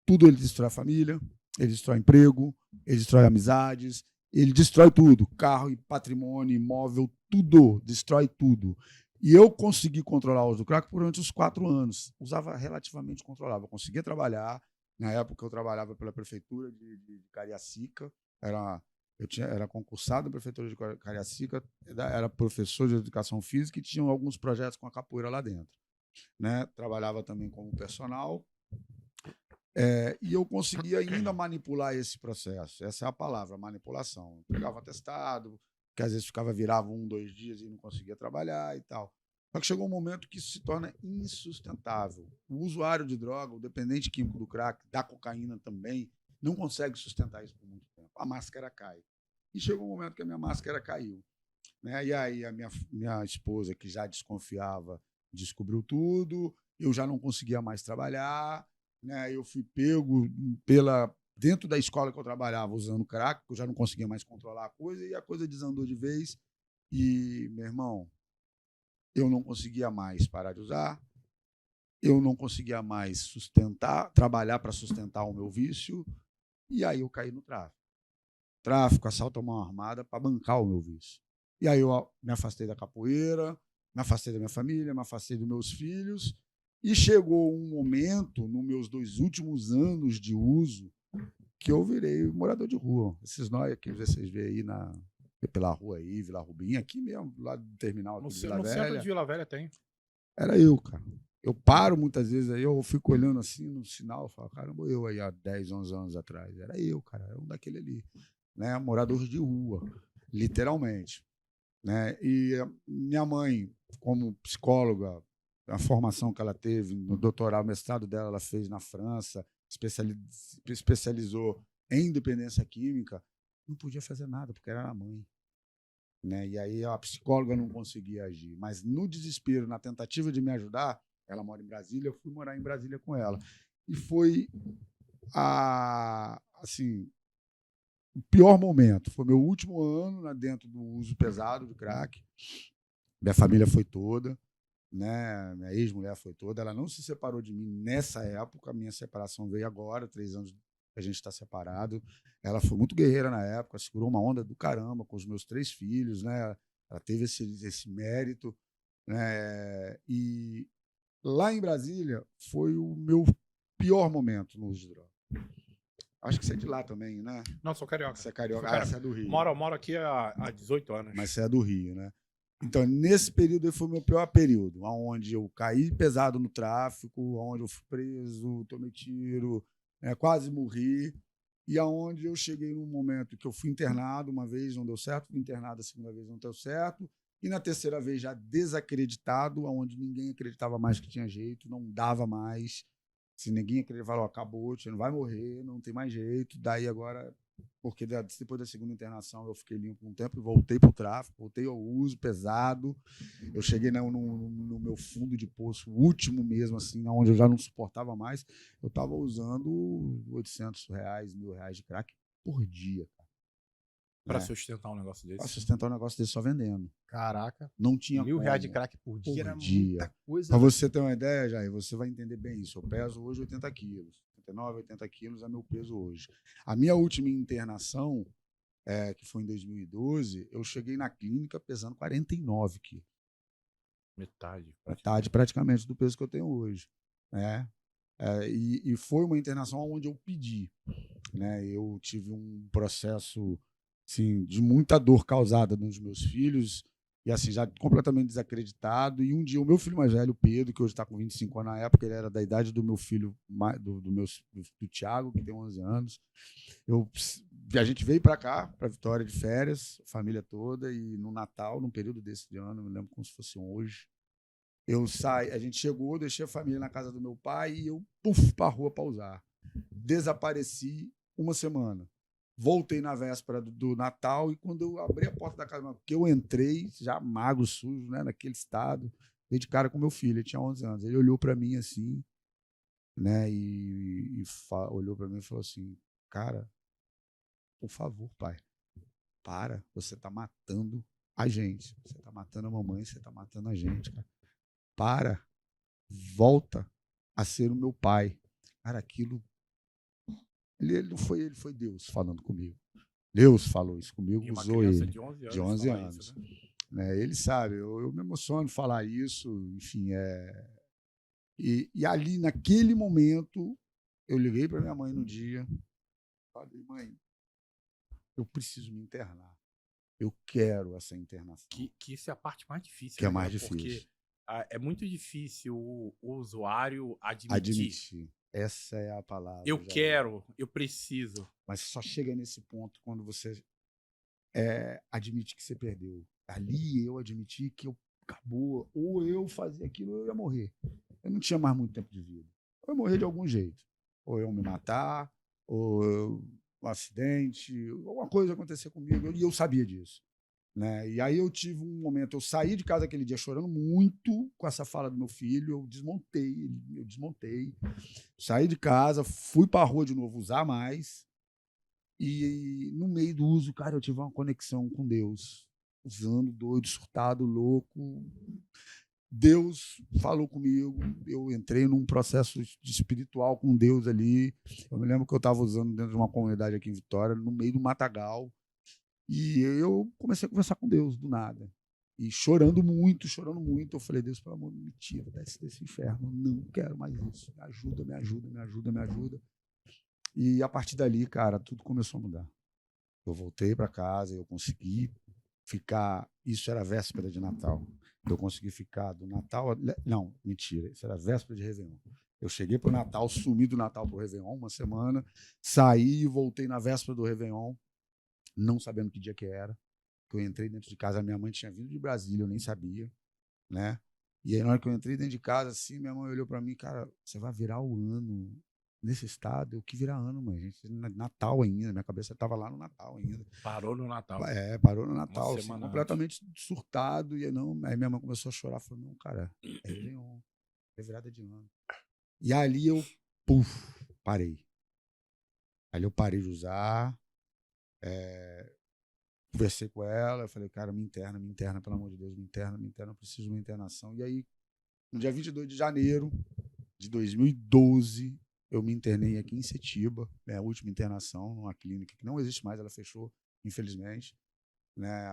Tudo ele destrói a família, ele destrói emprego, ele destrói amizades, ele destrói tudo. Carro, patrimônio, imóvel, tudo. Destrói tudo. E eu consegui controlar o uso do crack durante os 4 anos. Usava relativamente controlável. Eu conseguia trabalhar. Na época, eu trabalhava pela prefeitura de Cariacica. Era concursado na prefeitura de Cariacica, era professor de educação física e tinha alguns projetos com a capoeira lá dentro. Né? Trabalhava também como personal. E eu conseguia ainda manipular esse processo. Essa é a palavra, manipulação. Eu pegava atestado, que às vezes virava 1, 2 dias e não conseguia trabalhar e tal. Só que chegou um momento que isso se torna insustentável. O usuário de droga, o dependente químico do crack, da cocaína também, não consegue sustentar isso por muito tempo. A máscara cai. E chegou um momento que a minha máscara caiu. Né? E aí a minha esposa, que já desconfiava, descobriu tudo, eu já não conseguia mais trabalhar, né? Eu fui pego dentro da escola que eu trabalhava usando crack, eu já não conseguia mais controlar a coisa, e a coisa desandou de vez. E, meu irmão, eu não conseguia mais parar de usar, eu não conseguia mais trabalhar para sustentar o meu vício, e aí eu caí no tráfico. Tráfico, assalto à mão armada para bancar o meu vício. E aí eu me afastei da capoeira, me afastei da minha família, me afastei dos meus filhos, e chegou um momento, nos meus 2 últimos anos de uso, que eu virei morador de rua. Esses nós que vocês veem aí pela rua aí, Vila Rubim, aqui mesmo, lá do terminal aqui de Vila Velha. No centro de Vila Velha tem. Era eu, cara. Eu paro muitas vezes aí, eu fico olhando assim no sinal, eu falo, caramba, eu aí há 10, 11 anos atrás. Era eu, cara, era um daquele ali. Né? Morador de rua, literalmente. Né? E minha mãe, como psicóloga, a formação que ela teve no doutorado, mestrado dela, ela fez na França, especializou em dependência química, não podia fazer nada, porque era a mãe. Né? E aí a psicóloga não conseguia agir. Mas no desespero, na tentativa de me ajudar, ela mora em Brasília, eu fui morar em Brasília com ela. E foi assim, o pior momento. Foi meu último ano dentro do uso pesado de crack. Minha família foi toda, né? Minha ex-mulher foi toda. Ela não se separou de mim nessa época. A minha separação veio agora, 3 anos que a gente está separado. Ela foi muito guerreira na época, segurou uma onda do caramba com os meus 3 filhos, né? Ela teve esse mérito, né? E lá em Brasília foi o meu pior momento no uso de droga. Acho que você é de lá também, né? Não, sou carioca. Você é carioca. Você é do Rio. Moro aqui há 18 anos. Mas você é do Rio, né? Então, nesse período foi o meu pior período, onde eu caí pesado no tráfico, onde eu fui preso, tomei tiro, quase morri, e aonde eu cheguei num momento que eu fui internado uma vez, não deu certo, fui internado a segunda vez, não deu certo, e na terceira vez já desacreditado, onde ninguém acreditava mais que tinha jeito, não dava mais. Se ninguém acreditava, acabou, você não vai morrer, não tem mais jeito. Daí agora, porque depois da segunda internação eu fiquei limpo um tempo e voltei para o tráfico, voltei ao uso pesado. Eu cheguei no meu fundo de poço, último mesmo, assim, onde eu já não suportava mais. Eu estava usando R$800, R$1.000 de crack por dia. Para sustentar um negócio desse. Para sustentar um negócio desse só vendendo. Caraca. Não tinha R$1.000 de crack por dia era muita coisa. Para você ter uma ideia, Jair, você vai entender bem isso. Eu peso hoje 80 quilos. 79, 80 quilos é meu peso hoje. A minha última internação, que foi em 2012, eu cheguei na clínica pesando 49 quilos. Metade praticamente do peso que eu tenho hoje. Né? E foi uma internação onde eu pedi. Né? Eu tive um processo assim, de muita dor causada nos meus filhos, e assim, já completamente desacreditado. E um dia, o meu filho mais velho, Pedro, que hoje está com 25 anos, na época ele era da idade do meu filho, do Thiago, que tem 11 anos. A gente veio para cá, para Vitória de férias, família toda, e no Natal, num período desse de ano, eu me lembro como se fosse hoje, a gente chegou, deixei a família na casa do meu pai e eu, para a rua para usar. Desapareci uma semana. Voltei na véspera do Natal e quando eu abri a porta da casa, porque eu entrei já magro, sujo, né, naquele estado, dei de cara com meu filho, ele tinha 11 anos. Ele olhou para mim assim, né, olhou para mim e falou assim, cara, por favor, pai, para, você tá matando a gente, você tá matando a mamãe, você tá matando a gente, cara. Para, volta a ser o meu pai. Cara, aquilo ele não foi ele, foi Deus falando comigo. Deus falou isso comigo, e uma usou ele. De 11 anos. De 11 anos. Isso, né? Ele sabe, eu me emociono falar isso, enfim. E ali, naquele momento, eu liguei para minha mãe no dia, falei, mãe, eu preciso me internar. Eu quero essa internação. Que isso é a parte mais difícil. Que é mais difícil. Porque é muito difícil o usuário admitir. Essa é a palavra. Eu quero, eu preciso. Mas só chega nesse ponto quando você admite que você perdeu. Ali eu admiti que eu acabou. Ou eu fazia aquilo ou eu ia morrer. Eu não tinha mais muito tempo de vida. Eu ia morrer de algum jeito. Ou eu me matar, ou um acidente, alguma coisa ia acontecer comigo. E eu sabia disso. Né? E aí eu tive um momento, eu saí de casa aquele dia chorando muito com essa fala do meu filho, eu desmontei, saí de casa, fui para a rua de novo usar mais, e no meio do uso, cara, eu tive uma conexão com Deus, usando, doido, surtado, louco. Deus falou comigo, eu entrei num processo espiritual com Deus ali. Eu me lembro que eu estava usando dentro de uma comunidade aqui em Vitória, no meio do matagal. E eu comecei a conversar com Deus do nada. E chorando muito. Eu falei, Deus, pelo amor de Deus, me tira desse inferno. Não quero mais isso. Me ajuda. E a partir dali, cara, tudo começou a mudar. Eu voltei para casa, eu consegui ficar. Isso era véspera de Natal. Eu consegui ficar do Natal. Não, mentira. Isso era véspera de Réveillon. Eu cheguei para o Natal, sumi do Natal para o Réveillon uma semana, saí e voltei na véspera do Réveillon, não sabendo que dia que era. Eu entrei dentro de casa, a minha mãe tinha vindo de Brasília, eu nem sabia, né? E aí, na hora que eu entrei dentro de casa, assim, minha mãe olhou para mim, cara, você vai virar o ano nesse estado? Eu que virar ano, mãe, gente, Natal ainda, minha cabeça estava lá no Natal ainda. Parou no Natal. Parou no Natal, assim, completamente surtado. E não, aí minha mãe começou a chorar, falou, não, cara, é Réveillon, é virada de ano. E ali eu, parei. Ali eu parei de usar, conversei com ela, eu falei, cara, me interna, pelo amor de Deus, me interna, eu preciso de uma internação. E aí, no dia 22 de janeiro de 2012, eu me internei aqui em Setiba, a última internação, numa clínica que não existe mais, ela fechou, infelizmente, né,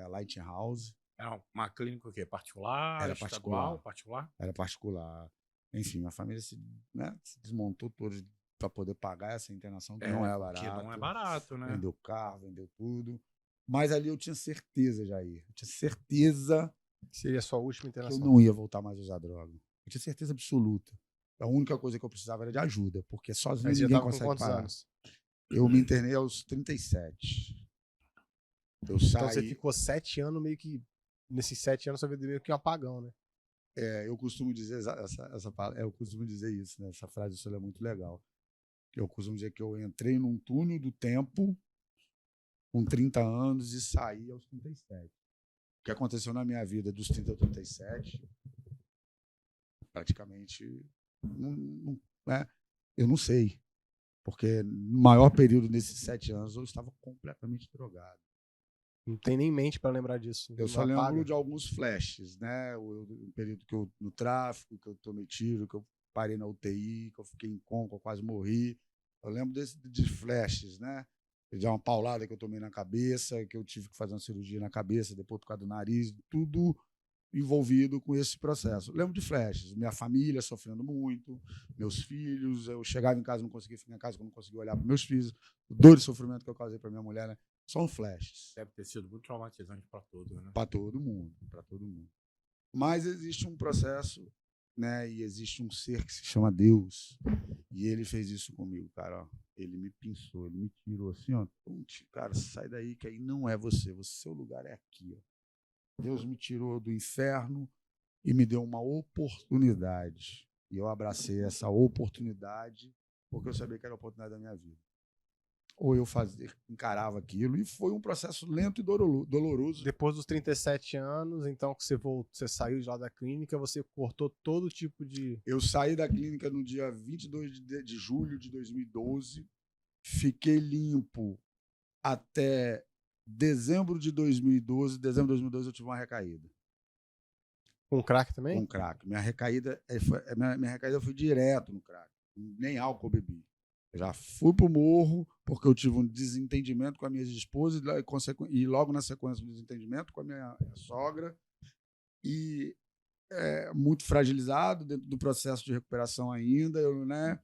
a Lighthouse. Era uma clínica o quê? Particular? Era particular? Era particular. Enfim, minha família se desmontou toda para poder pagar essa internação, que não é barato. Que não é barato, né? Vendeu carro, vendeu tudo. Mas ali eu tinha certeza, Jair. Eu tinha certeza que seria a sua última internação. Que eu não ia voltar mais a usar droga. Eu tinha certeza absoluta. A única coisa que eu precisava era de ajuda, porque sozinho ninguém consegue parar. Anos? Eu me internei aos 37. Então você ficou 7 anos meio que... Nesses 7 anos você veio meio que um apagão, né? Eu costumo dizer eu costumo dizer isso, né? Essa frase é muito legal. Eu costumo dizer que eu entrei num túnel do tempo com 30 anos e saí aos 37. O que aconteceu na minha vida dos 30 aos 37, praticamente, eu não sei. Porque no maior período desses 7 anos eu estava completamente drogado. Não tem nem mente para lembrar disso. Eu só lembro de alguns flashes, né? O período que eu no tráfico, que eu tomei tiro, que eu parei na UTI, que eu fiquei em coma, que eu quase morri. Eu lembro de flashes, né? De uma paulada que eu tomei na cabeça, que eu tive que fazer uma cirurgia na cabeça, depois por causa do nariz, tudo envolvido com esse processo. Eu lembro de flashes, minha família sofrendo muito, meus filhos, eu chegava em casa, não conseguia ficar em casa, eu não conseguia olhar para meus filhos, dor e sofrimento que eu causei para minha mulher, né? São flashes. Deve ter sido muito traumatizante para todos, né? Para todo mundo. Mas existe um processo, né? E existe um ser que se chama Deus. E ele fez isso comigo, cara. Ó. Ele me pinçou, ele me tirou assim, ó. Cara, sai daí que aí não é você. Seu lugar é aqui, ó. Deus me tirou do inferno e me deu uma oportunidade. E eu abracei essa oportunidade porque eu sabia que era a oportunidade da minha vida. Ou eu encarava aquilo, e foi um processo lento e doloroso. Depois dos 37 anos, então, que você saiu de lá da clínica, você cortou todo tipo de... Eu saí da clínica no dia 22 de julho de 2012, fiquei limpo até dezembro de 2012. Dezembro de 2012 eu tive uma recaída. Com crack também? Com crack. Minha recaída foi direto no crack. Nem álcool eu bebi. Eu já fui pro morro porque eu tive um desentendimento com a minha esposa e logo na sequência um desentendimento com a minha sogra e muito fragilizado dentro do processo de recuperação ainda, né?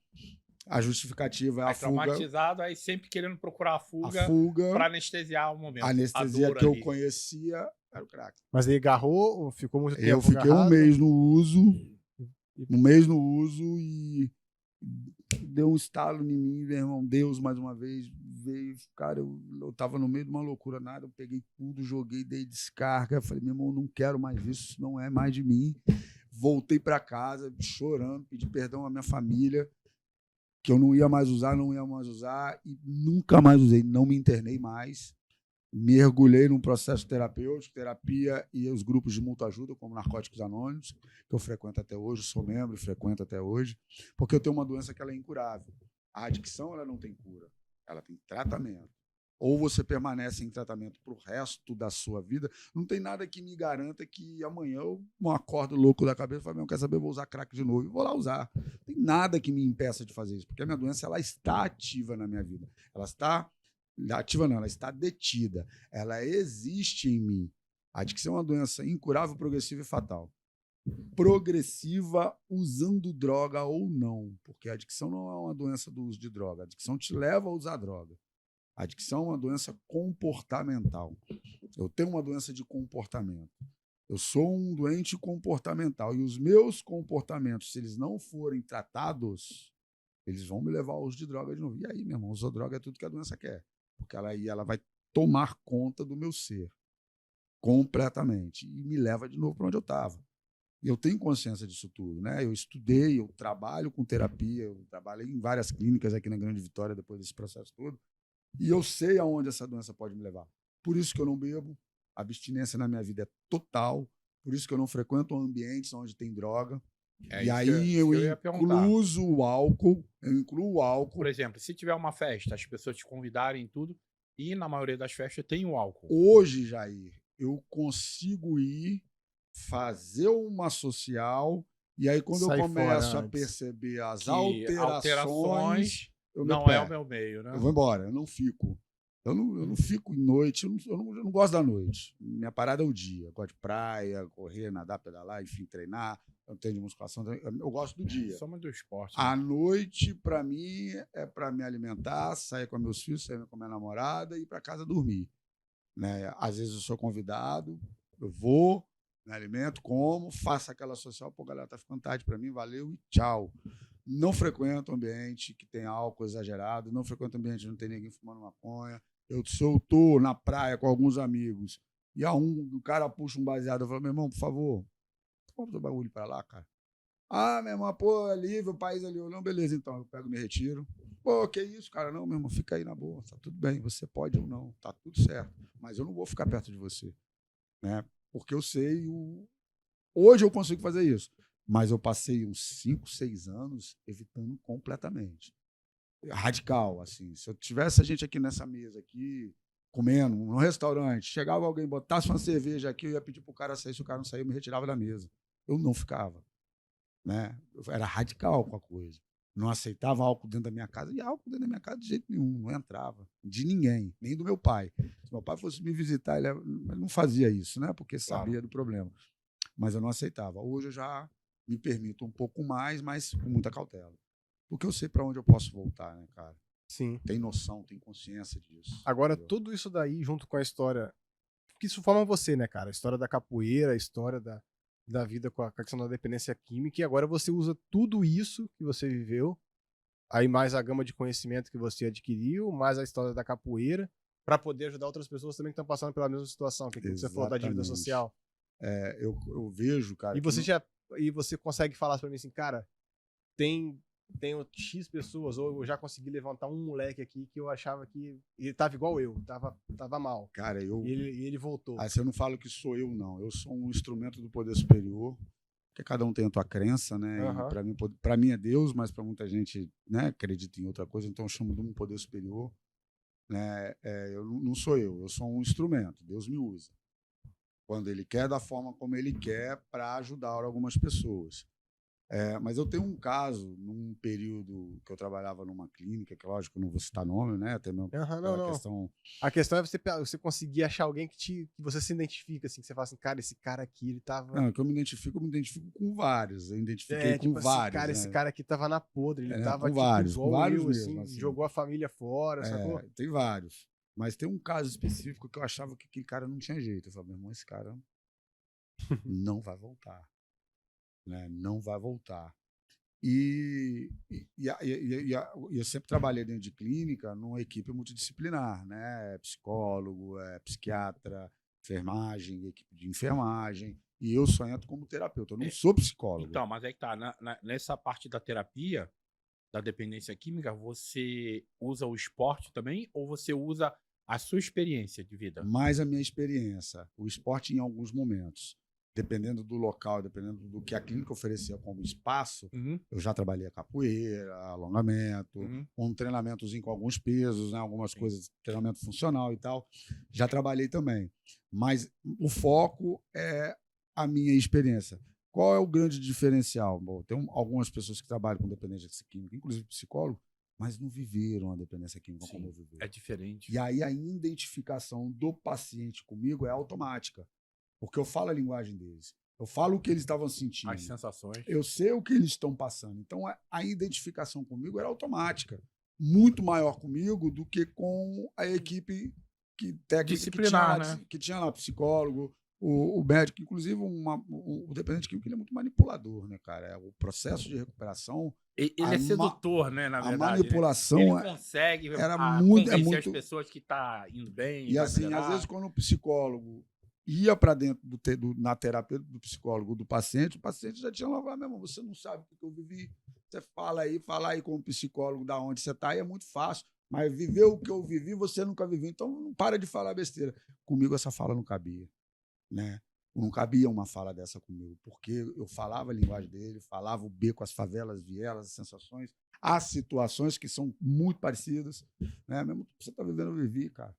A justificativa é a fuga. Traumatizado, aí sempre querendo procurar a fuga para anestesiar o momento. A anestesia que eu conhecia era o crack. Mas ele agarrou ou ficou muito tempo Eu fiquei agarrado? um mês no uso e deu um estalo em mim, meu irmão. Deus, mais uma vez, veio, cara, eu tava no meio de uma loucura, nada, eu peguei tudo, joguei, dei descarga, falei, meu irmão, não quero mais isso não é mais de mim. Voltei para casa, chorando, pedi perdão à minha família, que eu não ia mais usar, e nunca mais usei, não me internei mais. Mergulhei num processo terapêutico, terapia e os grupos de mútua ajuda, como Narcóticos Anônimos, que eu frequento até hoje, sou membro e frequento até hoje, porque eu tenho uma doença que ela é incurável. A adicção ela não tem cura, ela tem tratamento. Ou você permanece em tratamento para o resto da sua vida, não tem nada que me garanta que amanhã eu não acordo louco da cabeça e falo, não quer saber, eu vou usar crack de novo, e vou lá usar. Não tem nada que me impeça de fazer isso, porque a minha doença ela está ativa na minha vida. Ela está ativa não, ela está detida. Ela existe em mim. A adicção é uma doença incurável, progressiva e fatal. Progressiva usando droga ou não, porque a adicção não é uma doença do uso de droga. A adicção te leva a usar droga. A adicção é uma doença comportamental. Eu tenho uma doença de comportamento. Eu sou um doente comportamental e os meus comportamentos, se eles não forem tratados, eles vão me levar ao uso de droga de novo. E aí, meu irmão, usar droga é tudo que a doença quer. Porque ela vai tomar conta do meu ser completamente e me leva de novo para onde eu estava. E eu tenho consciência disso tudo, né? Eu estudei, eu trabalho com terapia, eu trabalhei em várias clínicas aqui na Grande Vitória depois desse processo todo, e eu sei aonde essa doença pode me levar. Por isso que eu não bebo, a abstinência na minha vida é total, por isso que eu não frequento ambientes onde tem droga. E aí eu incluo o álcool, Por exemplo, se tiver uma festa, as pessoas te convidarem e tudo, e na maioria das festas tem o álcool. Hoje, Jair, eu consigo ir, fazer uma social, e aí quando eu começo a perceber as alterações não é o meu meio, né? Eu vou embora, eu não fico. Eu não fico em noite, eu não gosto da noite. Minha parada é o dia. Eu gosto de praia, correr, nadar, pedalar, enfim, treinar. Eu tenho de musculação, eu gosto do dia. Somos do esporte. A noite, para mim, é para me alimentar, sair com meus filhos, sair com a minha namorada e ir para casa dormir. Né? Às vezes eu sou convidado, eu vou, me alimento, como, faço aquela social, pô, galera, tá ficando tarde para mim, valeu e tchau. Não frequento ambiente que tem álcool exagerado, não frequento ambiente que não tem ninguém fumando maconha. Eu estou na praia com alguns amigos e o cara puxa um baseado, eu falo, meu irmão, por favor, compra o bagulho para lá, cara. Ah, meu irmão, pô, é livre, o país ali. Não, beleza, então, eu pego e me retiro. Pô, que isso, cara? Não, meu irmão, fica aí na boa, tá tudo bem, você pode ou não, tá tudo certo. Mas eu não vou ficar perto de você, né? Porque eu sei, hoje eu consigo fazer isso. Mas eu passei uns 5, 6 anos evitando completamente. Radical, assim. Se eu tivesse a gente aqui nessa mesa, aqui, comendo, num restaurante, chegava alguém, botasse uma cerveja aqui, eu ia pedir pro cara sair, se o cara não sair, eu me retirava da mesa. Eu não ficava. Né? Eu era radical com a coisa. Não aceitava álcool dentro da minha casa, e álcool dentro da minha casa de jeito nenhum, não entrava. De ninguém, nem do meu pai. Se meu pai fosse me visitar, ele não fazia isso, né? Porque sabia do problema. Mas eu não aceitava. Hoje eu já me permito um pouco mais, mas com muita cautela. Porque eu sei para onde eu posso voltar, né, cara? Sim. Tem noção, tem consciência disso. Agora, entendeu? Tudo isso daí, junto com a história... Porque isso forma você, né, cara? A história da capoeira, a história da vida com a questão da dependência química, e agora você usa tudo isso que você viveu, aí mais a gama de conhecimento que você adquiriu, mais a história da capoeira, para poder ajudar outras pessoas também que estão passando pela mesma situação, que é aquilo que você falou da dívida social. Eu vejo, cara... E você consegue falar para mim assim, cara, tenho X pessoas, ou eu já consegui levantar um moleque aqui que eu achava que ele tava igual eu, tava mal. Cara, e ele voltou. Você não fala que sou eu, não. Eu sou um instrumento do poder superior, porque cada um tem a tua crença, né? Uhum. E para mim é Deus, mas para muita gente, né, acredita em outra coisa, então eu chamo de um poder superior. Né? Eu não sou eu sou um instrumento. Deus me usa. Quando ele quer, da forma como ele quer, para ajudar algumas pessoas. Mas eu tenho um caso, num período que eu trabalhava numa clínica, que lógico, eu não vou citar nome, né? Até mesmo não. questão... A questão é você conseguir achar alguém que você se identifica, assim, que você fala assim, cara, esse cara aqui, ele tava... Não, que eu me identifico com vários. Eu identifiquei com tipo vários. Assim, cara, né? Esse cara aqui tava na podre, ele tava com vários, igual com vários eu, mesmo, assim. Jogou a família fora, sacou? Tem vários. Mas tem um caso específico que eu achava que aquele cara não tinha jeito. Eu falei, meu irmão, esse cara não vai voltar. Né? Não vai voltar. E eu sempre trabalhei dentro de clínica numa equipe multidisciplinar, né? Psicólogo, psiquiatra, enfermagem, equipe de enfermagem. E eu só entro como terapeuta, eu não sou psicólogo. Então, mas aí que tá, nessa parte da terapia, da dependência química, você usa o esporte também ou você usa a sua experiência de vida? Mais a minha experiência. O esporte em alguns momentos. Dependendo do local, dependendo do que a clínica oferecia como espaço, eu já trabalhei capoeira, alongamento, um treinamentozinho com alguns pesos, né, algumas coisas, treinamento funcional e tal. Já trabalhei também. Mas o foco é a minha experiência. Qual é o grande diferencial? Bom, tem algumas pessoas que trabalham com dependência química, inclusive psicólogo, mas não viveram a dependência química como eu vivi. É diferente. E aí a identificação do paciente comigo é automática. Porque eu falo a linguagem deles. Eu falo o que eles estavam sentindo. As sensações. Eu sei o que eles estão passando. Então, a identificação comigo era automática. Muito maior comigo do que com a equipe técnica que tinha lá, psicólogo, o médico. Inclusive, o dependente químico ele é muito manipulador, né, cara? O processo de recuperação... Ele é sedutor, né, na verdade. A manipulação... Né? Ele consegue convencer as pessoas que tá indo bem. E assim, às vezes, quando o psicólogo ia para dentro na terapia do psicólogo do paciente, o paciente já tinha lá, meu irmão, você não sabe o que eu vivi. Você fala aí com o psicólogo da onde você está, e é muito fácil. Mas viver o que eu vivi, você nunca viveu. Então, não para de falar besteira. Comigo, essa fala não cabia. Né? Não cabia uma fala dessa comigo, porque eu falava a linguagem dele, falava o beco, as favelas, vielas, as sensações, as situações que são muito parecidas. Né? Mesmo que você está vivendo, eu vivi, cara.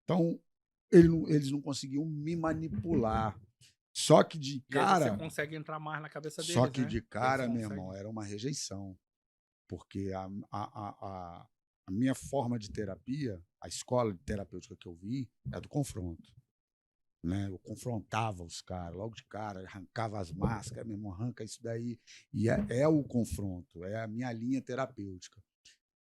Então, eles não conseguiam me manipular. Só que de cara... E aí você consegue entrar mais na cabeça deles, Só que né? de cara, meu irmão, era uma rejeição. Porque a minha forma de terapia, a escola de terapêutica que eu vi, é do confronto. Né? Eu confrontava os caras, logo de cara, arrancava as máscaras, meu irmão, arranca isso daí. E é o confronto, é a minha linha terapêutica.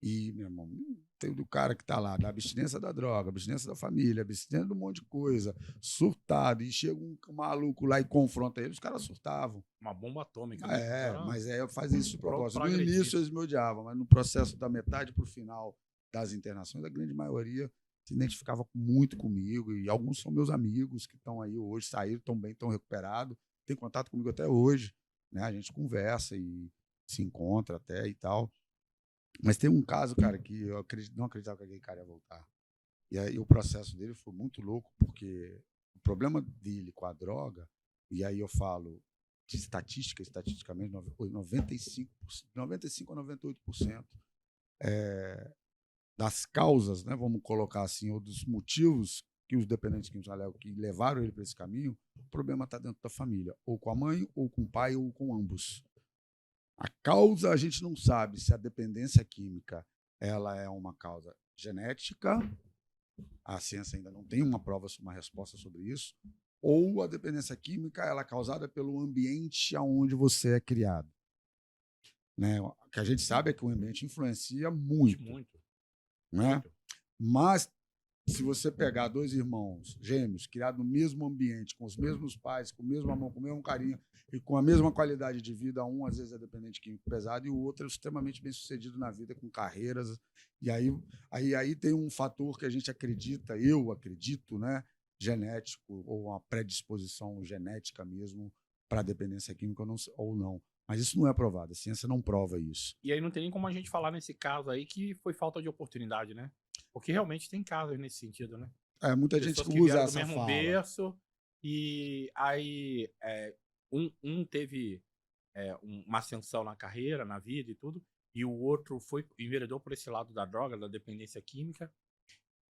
E, meu irmão, tem do cara que tá lá, da abstinência da droga, abstinência da família, abstinência de um monte de coisa, surtado, e chega um maluco lá e confronta ele, os caras surtavam. Uma bomba atômica. Mas eu fazia isso de propósito. No início eles me odiavam, mas no processo da metade para o final das internações, a grande maioria se identificava muito comigo, e alguns são meus amigos que estão aí hoje, saíram, estão bem, estão recuperados, tem contato comigo até hoje, né? A gente conversa e se encontra até e tal. Mas tem um caso, cara, que eu não acreditava que aquele cara ia voltar. E aí o processo dele foi muito louco, porque o problema dele com a droga, e aí eu falo de estatisticamente, 95 a 98% das causas, né, vamos colocar assim, ou dos motivos que os dependentes químicos alegam que levaram ele para esse caminho, o problema está dentro da família, ou com a mãe, ou com o pai, ou com ambos. A causa, a gente não sabe se a dependência química ela é uma causa genética, a ciência ainda não tem uma resposta sobre isso, ou a dependência química ela é causada pelo ambiente onde você é criado. Né? O que a gente sabe é que o ambiente influencia muito. Né? Muito. Mas, se você pegar dois irmãos gêmeos, criados no mesmo ambiente, com os mesmos pais, com o mesmo amor, com o mesmo carinho, e com a mesma qualidade de vida, um às vezes é dependente químico pesado e o outro é extremamente bem sucedido na vida, com carreiras. E aí tem um fator que a gente acredita, eu acredito, né, genético, ou uma predisposição genética mesmo para a dependência química ou não. Mas isso não é provado, a ciência não prova isso. E aí não tem nem como a gente falar nesse caso aí que foi falta de oportunidade, né? Porque realmente tem casos nesse sentido, né? Muita gente que usa essa mesmo fala. Berço, e aí um teve uma ascensão na carreira, na vida e tudo, e o outro enveredou por esse lado da droga, da dependência química.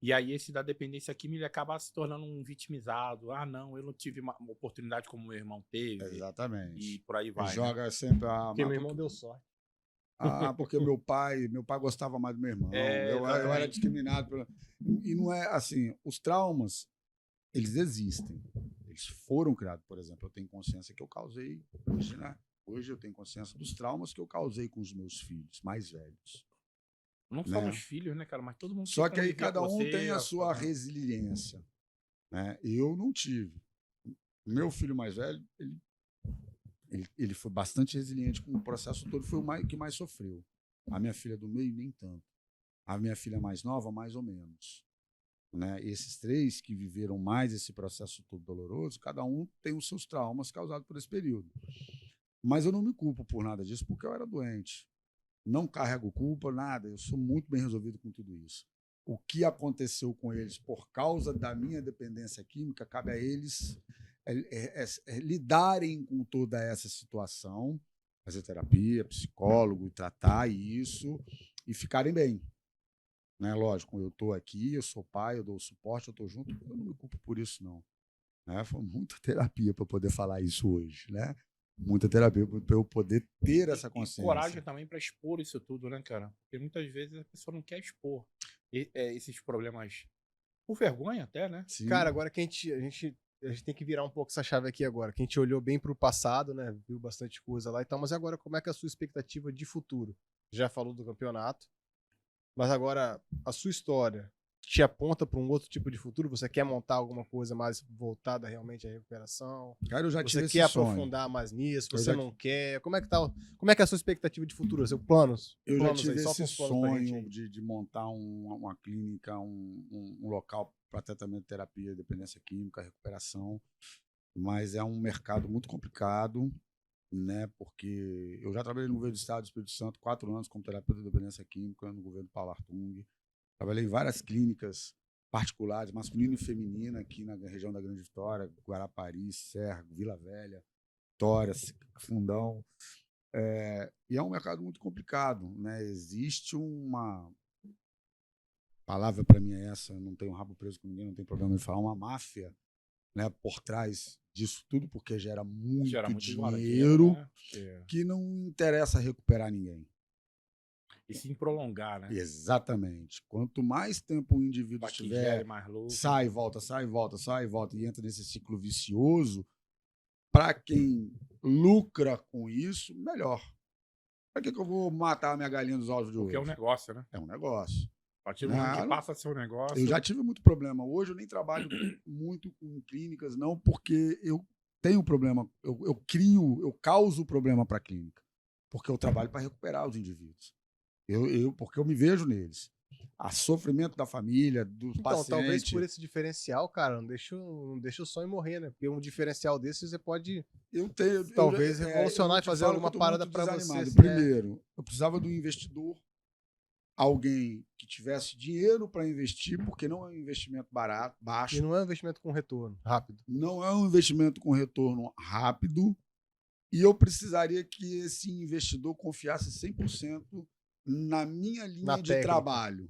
E aí esse da dependência química ele acaba se tornando um vitimizado. Ah, não, eu não tive uma oportunidade como meu irmão teve. Exatamente. E por aí vai. Joga sempre a... Porque meu irmão deu sorte. Porque meu pai gostava mais do meu irmão. Eu era discriminado. E não é assim, os traumas, eles existem. Eles foram criados, por exemplo, eu tenho consciência que eu causei hoje, né? Hoje eu tenho consciência dos traumas que eu causei com os meus filhos mais velhos. Não só os filhos, né, cara? Mas todo mundo. Só que aí cada um tem a sua resiliência. Né? Eu não tive. Meu filho mais velho, Ele foi bastante resiliente com o processo todo, foi o que mais sofreu. A minha filha do meio, nem tanto. A minha filha mais nova, mais ou menos. Né? Esses 3 que viveram mais esse processo todo doloroso, cada um tem os seus traumas causados por esse período. Mas eu não me culpo por nada disso, porque eu era doente. Não carrego culpa, nada. Eu sou muito bem resolvido com tudo isso. O que aconteceu com eles por causa da minha dependência química, cabe a eles lidarem com toda essa situação, fazer terapia, psicólogo, tratar isso e ficarem bem. Né? Lógico, eu estou aqui, eu sou pai, eu dou suporte, eu estou junto, eu não me culpo por isso, não. Né? Foi muita terapia para poder falar isso hoje, né? Muita terapia para eu poder ter essa consciência. E coragem também para expor isso tudo, né, cara? Porque muitas vezes a pessoa não quer expor esses problemas por vergonha até, né? Sim. Cara, agora que a gente tem que virar um pouco essa chave aqui agora, que a gente olhou bem pro passado, né? Viu bastante coisa lá e tal, mas agora como é que é a sua expectativa de futuro? Já falou do campeonato, mas agora a sua história te aponta para um outro tipo de futuro? Você quer montar alguma coisa mais voltada realmente à recuperação? Cara, eu já tive Você quer aprofundar mais nisso? Você não quer? Como é que é a sua expectativa de futuro? Seu planos? Eu já tive esse sonho de montar uma clínica, um local para tratamento de terapia, dependência química, recuperação, mas é um mercado muito complicado, né? Porque eu já trabalhei no governo do Estado do Espírito Santo 4 anos como terapeuta de dependência química no governo Paulo Artung. Trabalhei em várias clínicas particulares, masculina e feminina, aqui na região da Grande Vitória, Guarapari, Serra, Vila Velha, Vitória, Fundão. E é um mercado muito complicado, né? Existe uma palavra para mim é essa, eu não tenho rabo preso com ninguém, não tem problema de falar, uma máfia, né, por trás disso tudo, porque gera muito dinheiro, né? Que não interessa recuperar ninguém. E sim prolongar, né? Exatamente. Quanto mais tempo o indivíduo estiver, sai, volta, e entra nesse ciclo vicioso, para quem lucra com isso, melhor. Para que eu vou matar a minha galinha dos ovos de ouro? Porque é um negócio, né? É um negócio. A partir do momento que passa a ser um negócio... Eu já tive muito problema. Hoje eu nem trabalho muito com clínicas, não, porque eu tenho problema. Eu causo problema para a clínica. Porque eu trabalho para recuperar os indivíduos. Porque eu me vejo neles. A sofrimento da família, dos pacientes. Então, talvez por esse diferencial, cara, não deixa o sonho morrer, né? Porque um diferencial desse você pode talvez revolucionar e fazer alguma parada para você. Primeiro, eu precisava de um investidor, alguém que tivesse dinheiro para investir, porque não é um investimento barato, baixo. E não é um investimento com retorno rápido. Não é um investimento com retorno rápido. E eu precisaria que esse investidor confiasse 100% na minha linha de trabalho,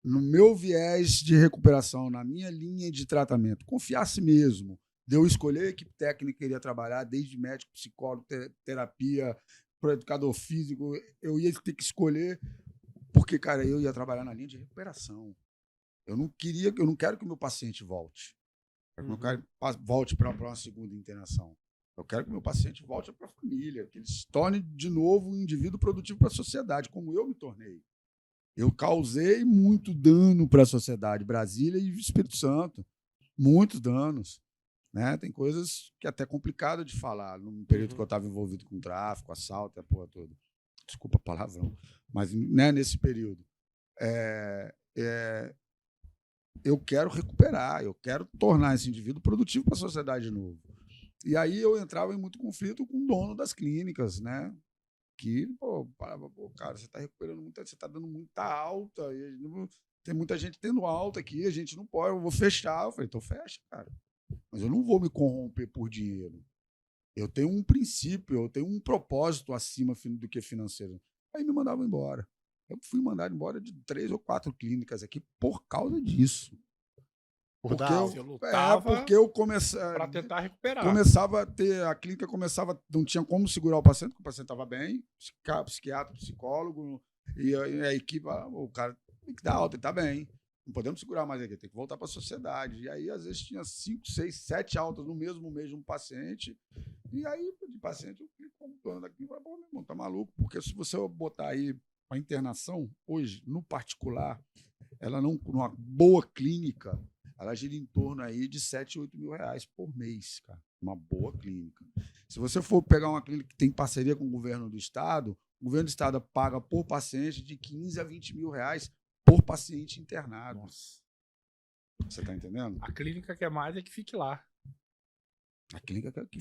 no meu viés de recuperação, na minha linha de tratamento. Confiasse mesmo. De eu escolher a equipe técnica que iria trabalhar, desde médico, psicólogo, terapia, pro educador físico. Eu ia ter que escolher, porque, cara, eu ia trabalhar na linha de recuperação. Eu não quero que o meu paciente volte. Eu não quero que volte para uma segunda internação. Eu quero que o meu paciente volte para a família, que ele se torne de novo um indivíduo produtivo para a sociedade, como eu me tornei. Eu causei muito dano para a sociedade, Brasília e Espírito Santo. Muitos danos. Né? Tem coisas que é até complicado de falar. No período que eu estava envolvido com tráfico, assalto, a porra toda. Desculpa a palavrão. Mas, né, nesse período. Eu quero recuperar, eu quero tornar esse indivíduo produtivo para a sociedade de novo. E aí eu entrava em muito conflito com o dono das clínicas, né? Que, cara, você está recuperando muito, você está dando muita alta, tem muita gente tendo alta aqui, a gente não pode, eu vou fechar. Eu falei, então fecha, cara. Mas eu não vou me corromper por dinheiro. Eu tenho um princípio, eu tenho um propósito acima do que financeiro. Aí me mandavam embora. Eu fui mandado embora de 3 ou 4 clínicas aqui por causa disso. Porque eu começava para tentar recuperar. A clínica não tinha como segurar o paciente, porque o paciente estava bem, psiquiatra, psicólogo, e a equipe, o cara tem que dar alta, ele está bem. Não podemos segurar mais aqui, tem que voltar para a sociedade. E aí, às vezes, tinha 5, 6, 7 altas no mesmo mês de um paciente. E aí, de paciente, eu fico como dono da clínica, meu irmão, tá maluco? Porque se você botar aí a internação, hoje, no particular, ela não, numa boa clínica, ela gira em torno aí de 7, 8 mil reais por mês, cara. Uma boa clínica. Se você for pegar uma clínica que tem parceria com o governo do estado, o governo do estado paga por paciente de 15 a 20 mil reais por paciente internado. Nossa. Você está entendendo? A clínica quer mais é que fique lá. A clínica quer que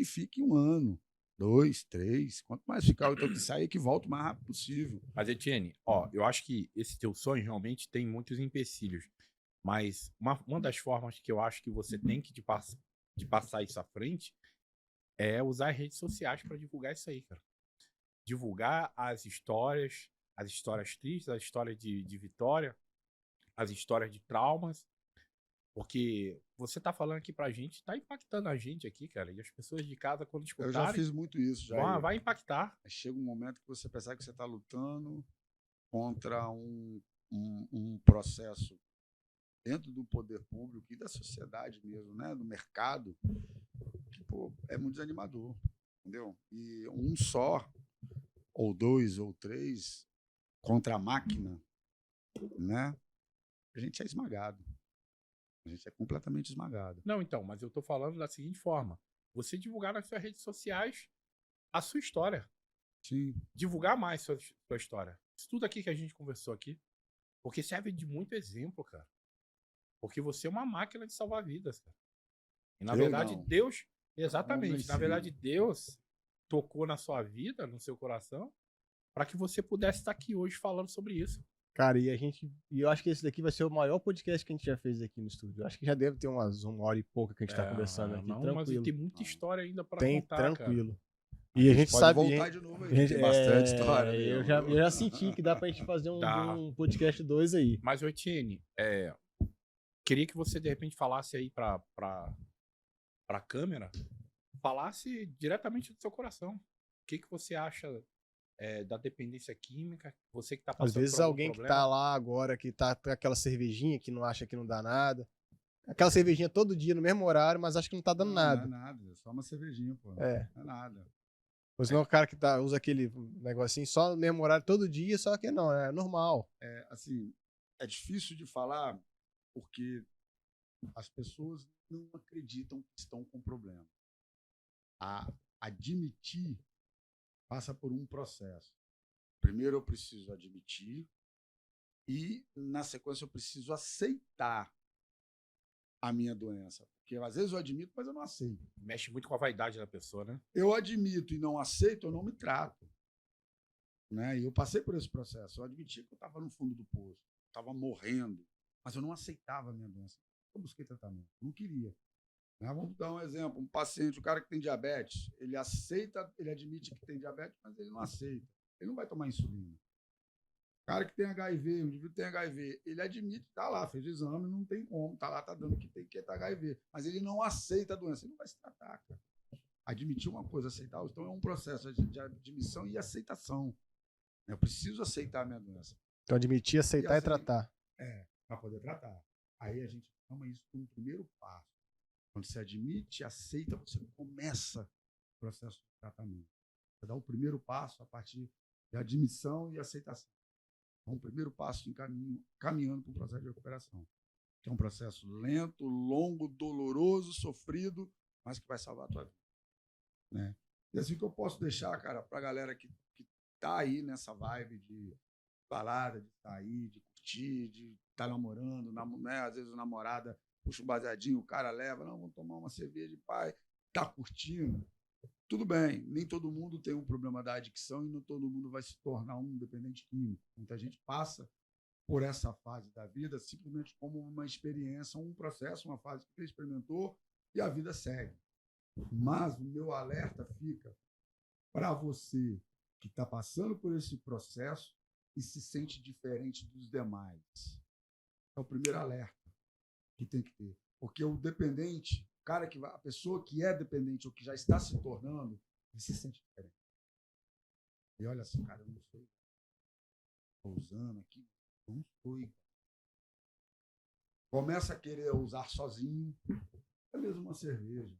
fique 1 ano, 2, 3. Quanto mais ficar, então que saia, que volte o mais rápido possível. Mas, Etienne, ó, eu acho que esse teu sonho realmente tem muitos empecilhos. Mas uma das formas que eu acho que você tem que de passar isso à frente é usar as redes sociais para divulgar isso aí, cara. Divulgar as histórias tristes, as histórias de vitória, as histórias de traumas. Porque você tá falando aqui pra gente, tá impactando a gente aqui, cara. E as pessoas de casa, quando escutarem... Eu já fiz muito isso. Vai impactar. Chega um momento que você percebe que você tá lutando contra um processo dentro do poder público e da sociedade mesmo, né? Do mercado, que, pô, é muito desanimador, entendeu? E um só, ou 2, ou 3, contra a máquina, né? A gente é esmagado. A gente é completamente esmagado. Não, então, mas eu tô falando da seguinte forma. Você divulgar nas suas redes sociais a sua história. Sim. Divulgar mais sua história. Isso tudo aqui que a gente conversou aqui. Porque serve de muito exemplo, cara. Porque você é uma máquina de salvar vidas, cara. E na verdade, não. Deus... Exatamente. Na verdade, Deus tocou na sua vida, no seu coração, para que você pudesse estar aqui hoje falando sobre isso. Cara, e eu acho que esse daqui vai ser o maior podcast que a gente já fez aqui no estúdio. Eu acho que já deve ter umas 1 hora e pouca que a gente tá conversando aqui, não, tranquilo. Mas tem muita história ainda pra tem, contar, tranquilo. Cara. E a gente pode sabe... voltar de novo aí, tem bastante história. Eu já senti que dá pra gente fazer um podcast 2 aí. Mas, Etienne, queria que você, de repente, falasse aí pra câmera, falasse diretamente do seu coração. O que você acha da dependência química? Você que tá passando às vezes por algum alguém problema. que tá lá agora, que tá com aquela cervejinha, que não acha que não dá nada. Aquela cervejinha todo dia, no mesmo horário, mas acha que não tá dando nada. Não é nada, é só uma cervejinha, pô. Não é nada. Pois não, o cara que usa aquele negocinho só no mesmo horário todo dia, só que não, é normal. Assim, é difícil de falar porque as pessoas não acreditam que estão com problema. Admitir passa por um processo. Primeiro eu preciso admitir e, na sequência, eu preciso aceitar a minha doença. Porque às vezes eu admito, mas eu não aceito. Mexe muito com a vaidade da pessoa, né? Eu admito e não aceito, eu não me trato. Né? E eu passei por esse processo. Eu admiti que eu estava no fundo do poço, estava morrendo, mas eu não aceitava a minha doença. Eu busquei tratamento, não queria. Né? Vamos dar um exemplo. Um paciente, o cara que tem diabetes, ele admite que tem diabetes, mas ele não aceita. Ele não vai tomar insulina. O cara que tem HIV, o indivíduo que tem HIV, ele admite, tá lá, fez o exame, não tem como, tá lá, tá dando que tem que ter HIV. Mas ele não aceita a doença, ele não vai se tratar, cara. Admitir uma coisa, aceitar outra. Então é um processo de admissão e aceitação. Eu preciso aceitar a minha doença. Então admitir, aceitar e tratar. Para poder tratar. Aí a gente chama isso como primeiro passo. Quando você admite, aceita, você começa o processo de tratamento. Você dá o primeiro passo a partir de admissão e aceitação. Então, o primeiro passo caminhando para o processo de recuperação. Que é um processo lento, longo, doloroso, sofrido, mas que vai salvar a tua vida. Né? E assim que eu posso deixar, cara, para a galera que tá aí nessa vibe de balada, de sair, de curtir, de estar namorando, né? Às vezes a namorada puxa um baseadinho, o cara leva, não, vamos tomar uma cerveja, pai, tá curtindo. Tudo bem, nem todo mundo tem um problema da adicção e não todo mundo vai se tornar um dependente químico. Muita gente passa por essa fase da vida simplesmente como uma experiência, um processo, uma fase que você experimentou e a vida segue. Mas o meu alerta fica para você que está passando por esse processo e se sente diferente dos demais. É o primeiro alerta que tem que ter. Porque o dependente, a pessoa que é dependente ou que já está se tornando, ele se sente diferente. E olha assim, cara, eu não sou. Estou usando aqui, não sou. Começa a querer usar sozinho, é mesmo uma cerveja.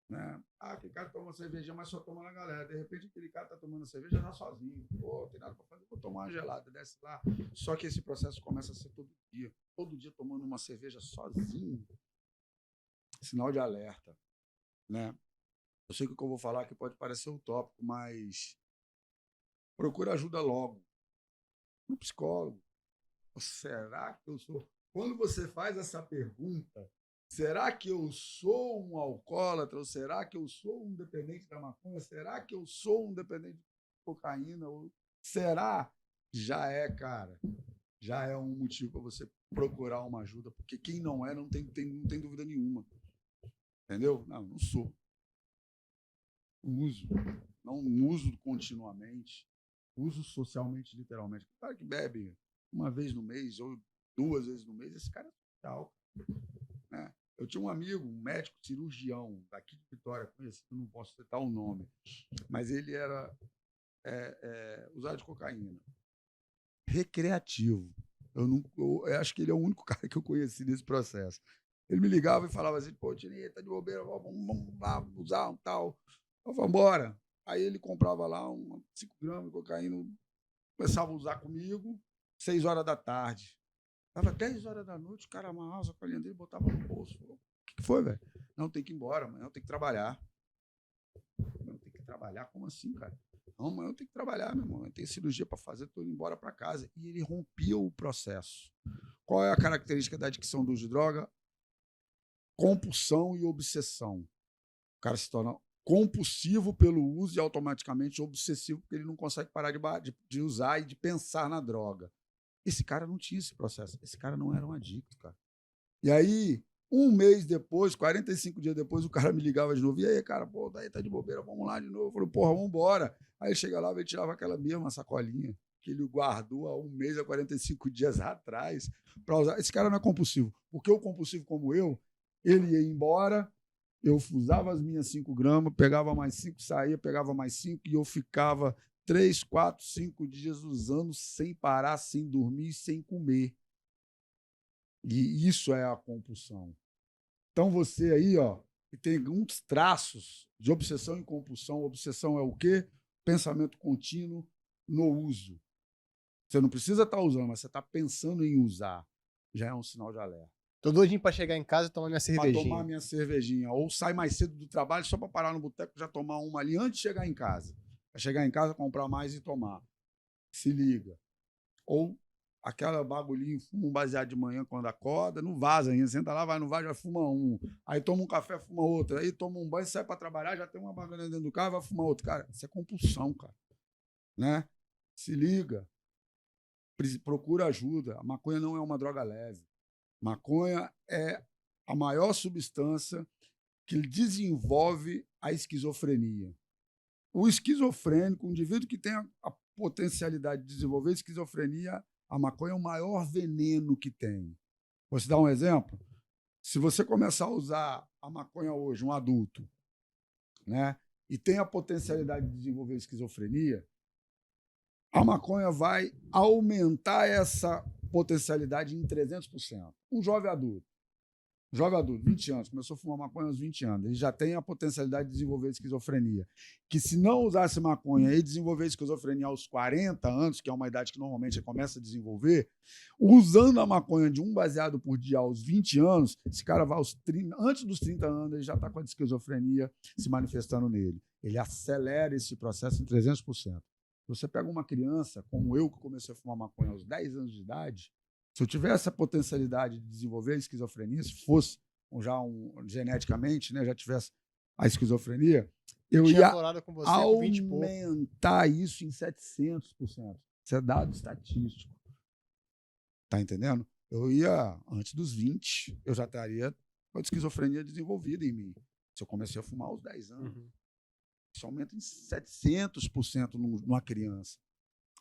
Né? Aquele cara toma uma cervejinha, mas só toma na galera. De repente, aquele cara tá tomando cerveja já sozinho. Pô, tem nada para fazer, vou tomar uma gelada, desce lá. Só que esse processo começa a ser todo dia tomando uma cerveja sozinho. Sinal de alerta. né? Eu sei que o que eu vou falar aqui pode parecer utópico, mas procura ajuda logo. No psicólogo. Será que eu sou... Quando você faz essa pergunta, será que eu sou um alcoólatra? Ou será que eu sou um dependente da maconha? Será que eu sou um dependente de cocaína? Ou será? Já é, cara. Já é um motivo para você procurar uma ajuda, porque quem não é não tem dúvida nenhuma. Entendeu? Não sou. Uso. Não uso continuamente. Uso socialmente, literalmente. O cara que bebe uma vez no mês ou 2 vezes no mês, esse cara é social. Né? Eu tinha um amigo, um médico cirurgião daqui de Vitória, conhecido, não posso citar o nome, mas ele era usuário de cocaína. Recreativo. Eu acho que ele é o único cara que eu conheci nesse processo. Ele me ligava e falava assim, pô, Tirinha, tá de bobeira, vamos lá usar um tal. Eu falava, bora. Aí ele comprava lá 5 gramas de cocaína, começava a usar comigo, 6 horas da tarde. Dava 10 horas da noite, o cara amarrava a sacolinha dele, botava no bolso. Falou, o que foi, velho? Não, tem que ir embora, amanhã eu tenho que trabalhar. Não, tem que trabalhar? Como assim, cara? Não, amanhã eu tenho que trabalhar, meu irmão. Eu tenho cirurgia para fazer, estou indo embora para casa. E ele rompia o processo. Qual é a característica da adicção do uso de droga? Compulsão e obsessão. O cara se torna compulsivo pelo uso e automaticamente obsessivo porque ele não consegue parar de usar e de pensar na droga. Esse cara não tinha esse processo. Esse cara não era um adicto, cara. E aí, um mês depois, 45 dias depois, o cara me ligava de novo. E aí, cara, pô, daí tá de bobeira, vamos lá de novo. Eu falei, porra, vamos embora. Aí ele chega lá e tirava aquela mesma sacolinha que ele guardou há um mês, há 45 dias atrás, para usar. Esse cara não é compulsivo. Porque o compulsivo como eu, ele ia embora, eu usava as minhas 5 gramas, pegava mais 5, saía, pegava mais 5 e eu ficava 3, 4, 5 dias usando sem parar, sem dormir, sem comer. E isso é a compulsão. Então você aí, ó, que tem alguns traços de obsessão e compulsão. Obsessão é o quê? Pensamento contínuo no uso. Você não precisa estar usando, mas você está pensando em usar. Já é um sinal de alerta. Tô doidinho pra chegar em casa e tomar minha cervejinha. Pra tomar minha cervejinha. Ou sai mais cedo do trabalho só para parar no boteco e já tomar uma ali antes de chegar em casa. Pra chegar em casa, comprar mais e tomar. Se liga. Ou aquela bagulhinho, fuma um baseado de manhã quando acorda, não vaza ainda. Senta lá, vai no vaso, já fuma um. Aí toma um café, fuma outro. Aí toma um banho, sai para trabalhar, já tem uma bagulha dentro do carro, vai fumar outro. Cara, isso é compulsão, cara. Né? Se liga. Procura ajuda. A maconha não é uma droga leve. Maconha é a maior substância que desenvolve a esquizofrenia. O esquizofrênico, o indivíduo que tem a potencialidade de desenvolver esquizofrenia, a maconha é o maior veneno que tem. Vou te dar um exemplo. Se você começar a usar a maconha hoje, um adulto, né, e tem a potencialidade de desenvolver esquizofrenia, a maconha vai aumentar essa potencialidade em 300%. Um jovem adulto, 20 anos, começou a fumar maconha aos 20 anos, ele já tem a potencialidade de desenvolver esquizofrenia. Que se não usasse maconha e desenvolver esquizofrenia aos 40 anos, que é uma idade que normalmente começa a desenvolver, usando a maconha de um baseado por dia aos 20 anos, esse cara vai aos 30, antes dos 30 anos, ele já está com a esquizofrenia se manifestando nele. Ele acelera esse processo em 300%. Você pega uma criança, como eu, que comecei a fumar maconha aos 10 anos de idade, se eu tivesse a potencialidade de desenvolver a esquizofrenia, se fosse já geneticamente, né, já tivesse a esquizofrenia, eu ia aumentar isso em 700%. Isso é dado estatístico. Tá entendendo? Eu ia, antes dos 20, eu já estaria com a esquizofrenia desenvolvida em mim. Se eu comecei a fumar aos 10 anos. Uhum. Isso aumenta em 700% numa criança.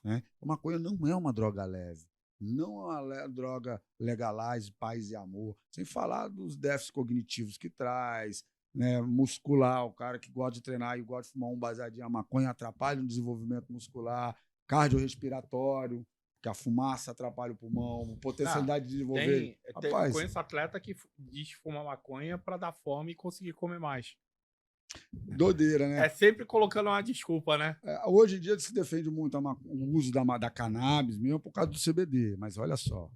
Né? A maconha não é uma droga leve. Não é uma droga legalize, paz e amor. Sem falar dos déficits cognitivos que traz, né? Muscular, o cara que gosta de treinar e gosta de fumar um baseadinho, a maconha atrapalha o desenvolvimento muscular, cardiorrespiratório, que a fumaça atrapalha o pulmão, potencialidade de desenvolver. Eu conheço atleta que diz que fuma maconha para dar fome e conseguir comer mais. Doideira, né? É sempre colocando uma desculpa, né? Hoje em dia se defende muito o uso da cannabis mesmo por causa do CBD, mas olha só.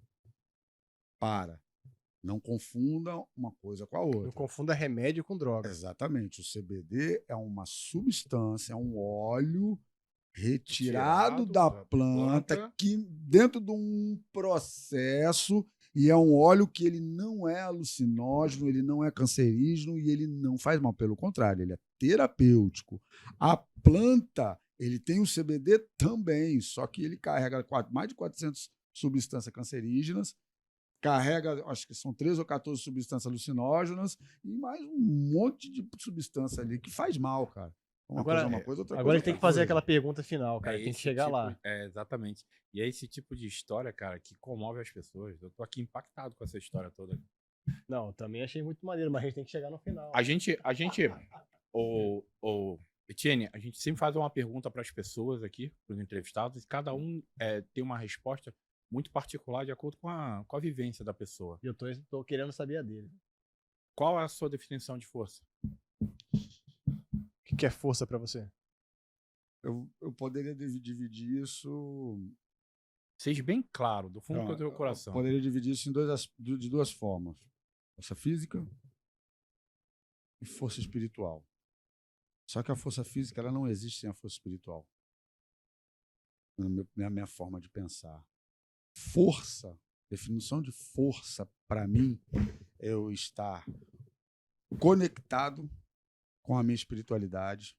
Não confunda uma coisa com a outra. Não confunda remédio com droga. Exatamente. O CBD é uma substância, é um óleo retirado da planta que dentro de um processo, e é um óleo que ele não é alucinógeno, ele não é cancerígeno e ele não faz mal, pelo contrário, ele é terapêutico. A planta, ele tem o CBD também, só que ele carrega mais de 400 substâncias cancerígenas, carrega, acho que são 13 ou 14 substâncias alucinógenas e mais um monte de substância ali que faz mal, cara. Uma agora, coisa é uma coisa, outra agora coisa a gente tem que fazer aquela pergunta final, cara. Tem que chegar lá. Exatamente. E é esse tipo de história, cara, que comove as pessoas. Eu tô aqui impactado com essa história toda. Não, também achei muito maneiro, mas a gente tem que chegar no final. Etienne, a gente sempre faz uma pergunta para as pessoas aqui, para os entrevistados, e cada um tem uma resposta muito particular de acordo com a vivência da pessoa. E eu tô querendo saber a dele. Qual é a sua definição de força? O que é força pra você? Eu poderia dividir isso... Seja bem claro, do fundo do teu coração. Eu poderia dividir isso de duas formas. Força física e força espiritual. Só que a força física ela não existe sem a força espiritual. Na minha forma de pensar. Força, definição de força, para mim, é eu estar conectado com a minha espiritualidade.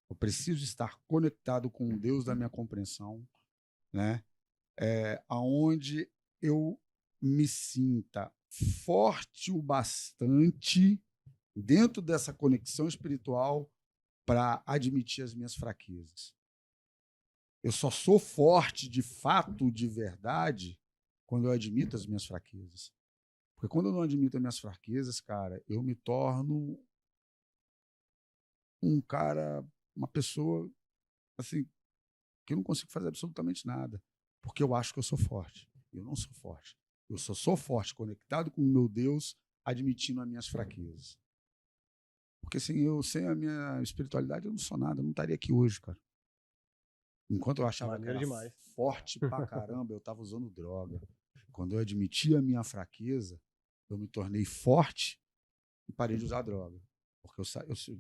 Eu preciso estar conectado com o Deus da minha compreensão, né? Aonde eu me sinta forte o bastante dentro dessa conexão espiritual para admitir as minhas fraquezas. Eu só sou forte de fato, de verdade, quando eu admito as minhas fraquezas. Porque quando eu não admito as minhas fraquezas, cara, eu me torno um cara, uma pessoa, assim, que eu não consigo fazer absolutamente nada. Porque eu acho que eu sou forte. Eu não sou forte. Eu só sou forte, conectado com o meu Deus, admitindo as minhas fraquezas. Porque sem a minha espiritualidade, eu não sou nada. Eu não estaria aqui hoje, cara. Enquanto eu achava que era forte pra caramba, eu estava usando droga. Quando eu admiti a minha fraqueza, eu me tornei forte e parei de usar droga. Porque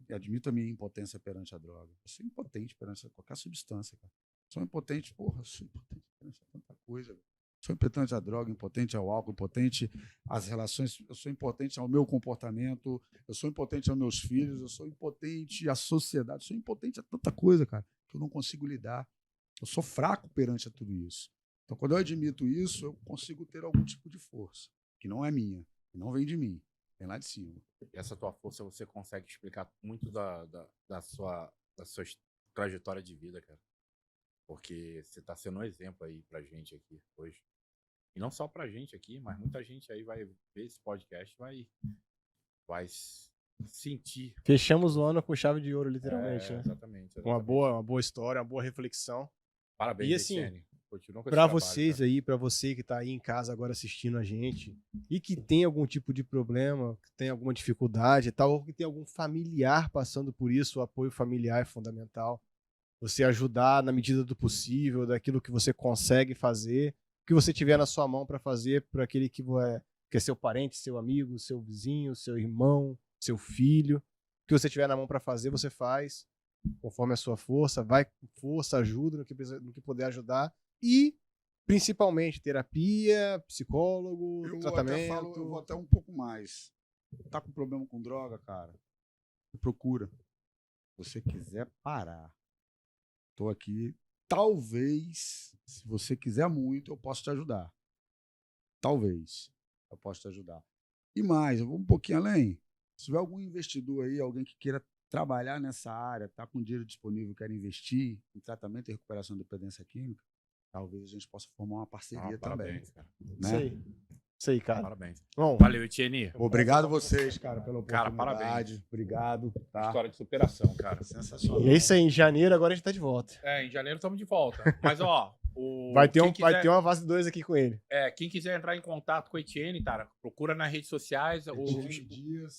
eu admito a minha impotência perante a droga. Eu sou impotente perante qualquer substância, cara. Sou impotente, porra, sou impotente perante tanta coisa. Cara. Sou impotente à droga, impotente ao álcool, impotente às relações, eu sou impotente ao meu comportamento, eu sou impotente aos meus filhos, eu sou impotente à sociedade, sou impotente a tanta coisa, cara, que eu não consigo lidar. Eu sou fraco perante a tudo isso. Então, quando eu admito isso, eu consigo ter algum tipo de força, que não é minha, que não vem de mim, vem lá de cima. E essa tua força você consegue explicar muito da sua trajetória de vida, cara. Porque você tá sendo um exemplo aí pra gente aqui hoje. E não só pra gente aqui, mas muita gente aí vai ver esse podcast, vai sentir. Fechamos o ano com chave de ouro, literalmente, né? Exatamente. Uma boa história, uma boa reflexão. Parabéns, e assim, Etienne. Continua com esse pra trabalho, vocês cara. aí, pra você que tá aí em casa agora assistindo a gente e que tem algum tipo de problema, que tem alguma dificuldade e tal, ou que tem algum familiar passando por isso, o apoio familiar é fundamental. Você ajudar na medida do possível, daquilo que você consegue fazer, o que você tiver na sua mão para fazer para aquele que é seu parente, seu amigo, seu vizinho, seu irmão, seu filho. O que você tiver na mão para fazer, você faz conforme a sua força, vai com força, ajuda no que puder ajudar e, principalmente, terapia, psicólogo, tratamento. Eu vou até um pouco mais. Tá com problema com droga, cara? Procura. Se você quiser parar. Estou aqui. Talvez, se você quiser muito, eu posso te ajudar. Talvez eu possa te ajudar. E mais, eu vou um pouquinho além. Se tiver algum investidor aí, alguém que queira trabalhar nessa área, está com dinheiro disponível, quer investir em tratamento e recuperação de dependência química, talvez a gente possa formar uma parceria também. Cara. Né? Isso aí, cara. Parabéns. Bom, valeu, Etienne. Obrigado a vocês, cara, pela oportunidade. Cara, parabéns. Obrigado. Tá? História de superação, cara. Sensacional. E é isso aí, em janeiro agora a gente tá de volta. Em janeiro estamos de volta. Mas, ó, vai ter uma fase 2 aqui com ele. Quem quiser entrar em contato com o Etienne, cara, procura nas redes sociais.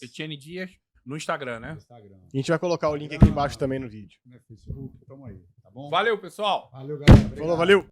Etienne Dias no Instagram, né? A gente vai colocar o link aqui embaixo também no vídeo. Facebook, tamo aí, tá bom? Valeu, pessoal. Valeu, galera. Obrigado. Falou, valeu.